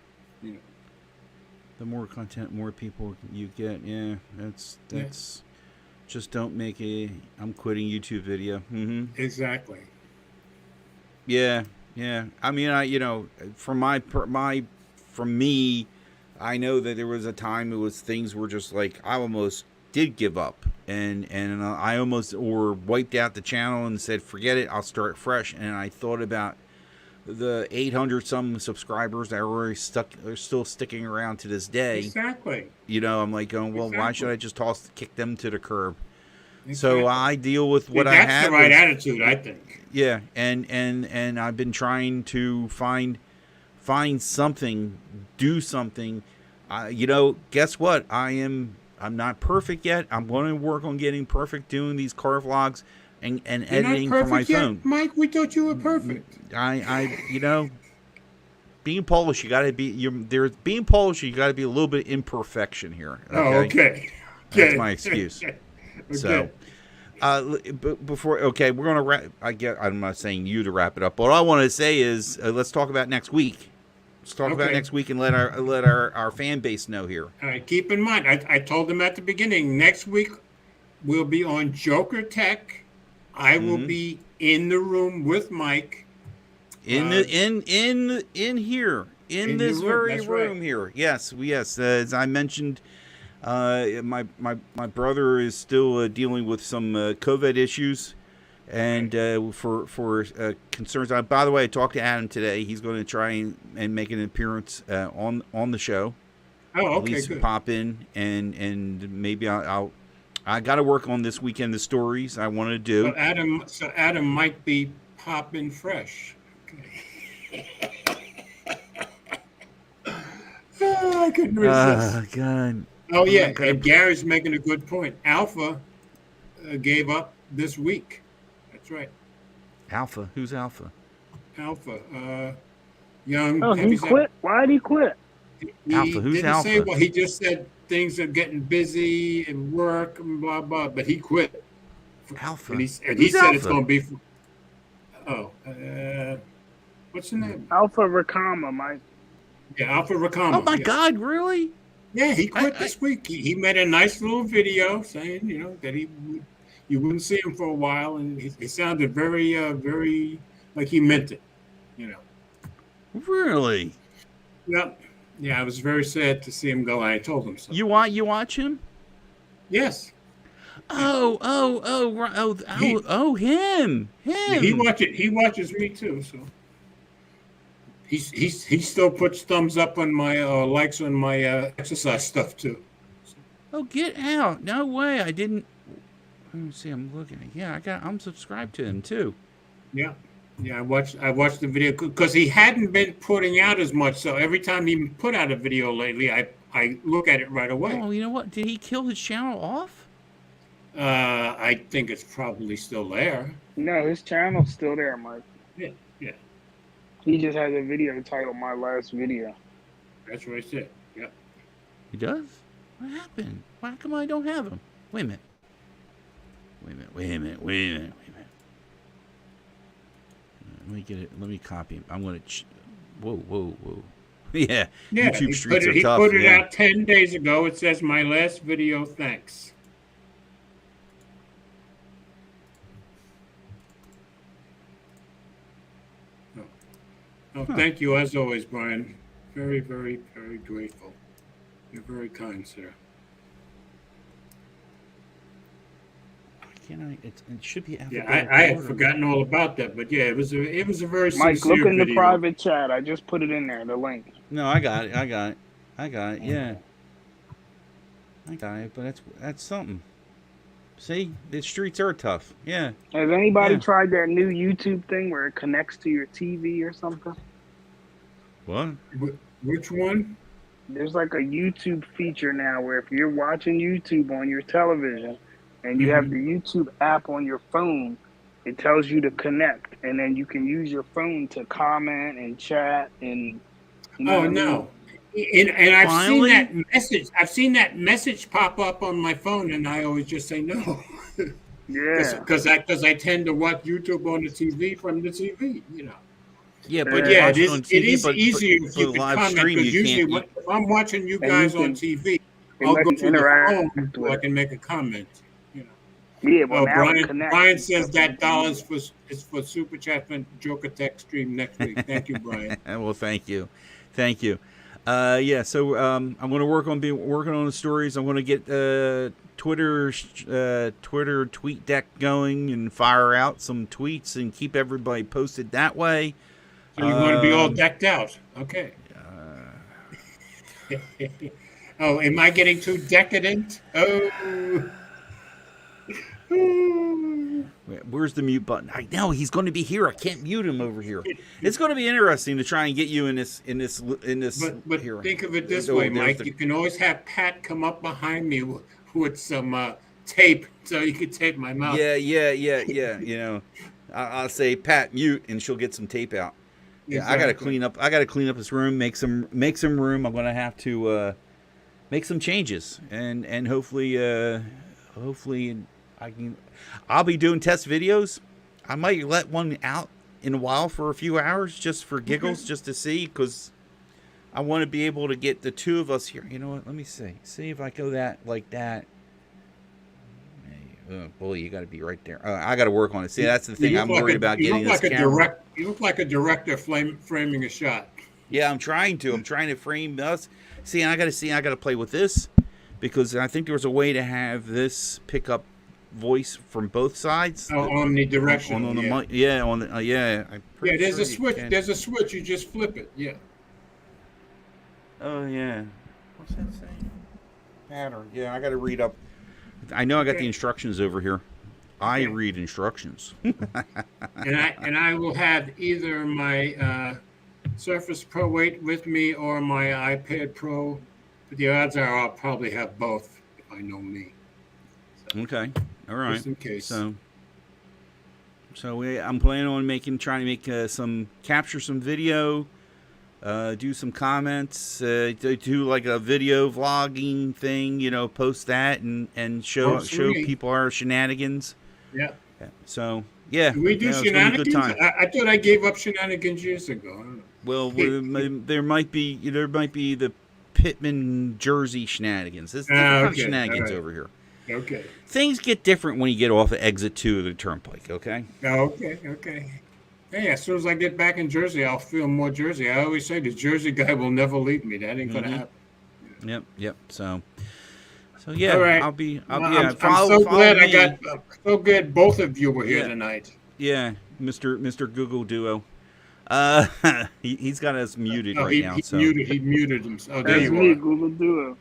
The more content, more people you get. Yeah, that's just don't make I'm quitting YouTube video. Mm-hmm. Exactly. Yeah, yeah. I mean, from from me, I know that there was a time it was things were just like I almost did give up, and I almost or wiped out the channel and said forget it, I'll start fresh. And I thought about the 800 some subscribers that are still sticking around to this day. Exactly. I'm like going, well, why should I just kick them to the curb? Exactly. So I deal with what I have. That's the right attitude, I think. Yeah, and I've been trying to find something, do something. Guess what? I'm not perfect yet. I'm going to work on getting perfect doing these car vlogs and You're editing not for my perfect yet, phone. Mike. We thought you were perfect. Being Polish, you got to be. Being Polish, you got to be a little bit imperfection here. Okay? Oh, okay. That's my excuse. Okay. So, before we're gonna wrap. I'm not saying you to wrap it up. But what I want to say is, let's talk about next week. Let's talk about next week and let our fan base know here. All right. Keep in mind, I told them at the beginning. Next week we'll be on Joker Tech. I will be in the room with Mike. In here, in this very room here. Yes. As I mentioned, my brother is still dealing with some COVID issues, and for concerns. By the way, I talked to Adam today. He's going to try and make an appearance on the show. Oh, okay, at least good. pop in and maybe I got to work on this weekend the stories I want to do. So Adam might be popping fresh. Okay. I couldn't resist. God. Oh yeah, and Gary's making a good point. Alpha gave up this week. That's right. Alpha? Who's Alpha? Alpha, young. Oh, he quit. Why did he quit? Alpha? Who's didn't Alpha? Say, well, he just said things are getting busy and work and blah blah. But he quit. Alpha. And he said Alpha? it's going to be. What's the name? Alpha Rakama, Mike. Yeah, Alpha Rakama. Oh my God! Really? Yeah, he quit this week. He made a nice little video saying, that you wouldn't see him for a while, and he sounded very, very like he meant it. Really? Yep. Yeah, I was very sad to see him go. I told him so. You watch him? Yes. Oh, him. Yeah, he watches me too. So he still puts thumbs up on my likes on my exercise stuff too. Oh, get out! No way! I didn't. Let me see. I'm looking. Yeah, I'm subscribed to him too. Yeah. Yeah, I watched the video because he hadn't been putting out as much. So every time he put out a video lately, I look at it right away. Oh, you know what? Did he kill his channel off? I think it's probably still there. No, his channel's still there, Mike. Yeah. He just has a video titled "My Last Video." That's what I said. Yep. He does? What happened? Why come I don't have him? Wait a minute. Let me get it. Let me copy him. I'm going to... Whoa. Yeah, YouTube streets are tough. He put it out 10 days ago. It says, "My last video, thanks." Oh, thank you as always, Brian. Very, very, very grateful. You're very kind, sir. It should be. Yeah, I had forgotten all about that, but yeah, it was a very Mike, sincere look in the video. private chat. I just put it in there. The link. No, I got it. Yeah, I got it. But that's something. See, the streets are tough. Yeah. Has anybody Yeah. tried that new YouTube thing where it connects to your TV or something? What? Which one? There's like a YouTube feature now where if you're watching YouTube on your television and you have the YouTube app on your phone, it tells you to connect, and then you can use your phone to comment and chat and. You know Oh what I mean? no. And I've Finally? seen that message. I've seen that message pop up on my phone, and I always just say no, Yeah. because I tend to watch YouTube on the TV from the TV. You know. Yeah, But but But yeah, watch it is. on It TV, is but easier if you but can live comment, stream, because you usually can't. if I'm watching you And guys you on can- TV, It I'll let go you to the interact phone so with I it. can make a comment. You know. Yeah, well, Oh, now Brian. it connects. Brian and says stuff that like dollars is for Super Chat and Joker Tech stream next week. Thank you, Brian. Well, thank you. Yeah, so I'm going to working on the stories. I'm going to get Twitter tweet deck going and fire out some tweets and keep everybody posted that way. So you're going to be all decked out. Okay. Oh, am I getting too decadent? Oh. Where's the mute button? I know he's going to be here. I can't mute him over here. It's going to be interesting to try and get you in this. But here. think of it this Oh, way, there's Mike. the- You can always have Pat come up behind me with some tape, so you can tape my mouth. Yeah. You know, I'll say Pat mute, and she'll get some tape out. Yeah, I got to clean up. I got to clean up this room. Make some room. I'm going to have to make some changes, and hopefully I'll be doing test videos. I might let one out in a while for a few hours just for giggles, just to see, because I want to be able to get the two of us here. You know what? Let me see if I go like that. Oh, boy, you got to be right there. I got to work on it. See, that's the thing. You I'm look worried like about you getting look this like a camera. You look like a director framing a shot. Yeah, I'm trying to frame us. See, I got to play with this, because I think there was a way to have this pick up voice from both sides. Oh, omnidirectional. On the yeah. mic. Yeah, on the yeah. I'm pretty There's sure a you switch. can. There's a switch. You just flip it. Yeah. Oh yeah. What's that saying? Pattern. Yeah, I got to read up. I know I got the instructions over here. I Okay. read instructions. And I will have either my Surface Pro 8 with me or my iPad Pro. But the odds are I'll probably have both if I know me. Okay. All right. Just in case. I'm planning on trying to make capture some video, do some comments, do like a video vlogging thing, post that and show Works for me. people our shenanigans. Yeah. So yeah, Do we do it's gonna be a good shenanigans? time. I thought I gave up shenanigans years ago. I don't know. Well, there might be the Pittman Jersey shenanigans. There's different okay, shenanigans all right. over here. Okay. Things get different when you get off of exit 2 of the turnpike. Okay. Okay. Hey, as soon as I get back in Jersey, I'll feel more Jersey. I always say the Jersey guy will never leave me. That ain't gonna happen. Yep. So yeah, All right. I'm so glad both of you were here Yeah. tonight. Yeah, Mr. Google Duo. He's got us muted Oh, right now. So he muted himself. Oh, there That's you me, are. Google Duo.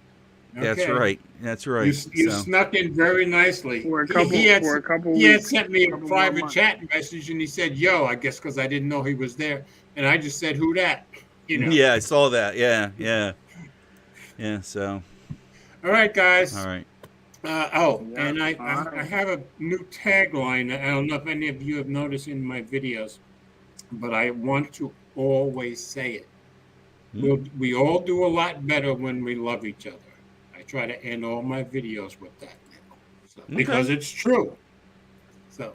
that's Okay. right. You So, snuck in very nicely. For a couple He had weeks, sent me a couple more private months. chat message, and he said, "Yo," I guess because I didn't know he was there, and I just said, "Who that?" yeah, I saw that. Yeah. So All right, guys. all right. And I alright. have a new tagline. I don't know if any of you have noticed in my videos, but I want to always say it. We all do a lot better when we love each other. I try to end all my videos with that now, because it's true. So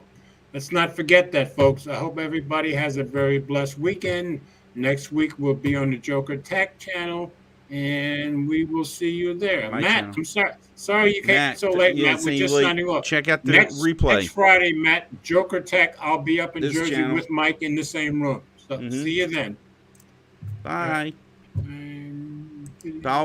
let's not forget that, folks. I hope everybody has a very blessed weekend. Next week we'll be on the Joker Tech channel, and we will see you there. My Matt, channel. I'm sorry you came so late, Matt. We're just signing off. Check out the Next replay. Friday, Matt, Joker Tech. I'll be up in This Jersey channel. with Mike in the same room. So see you then. Bye. Um, Bye.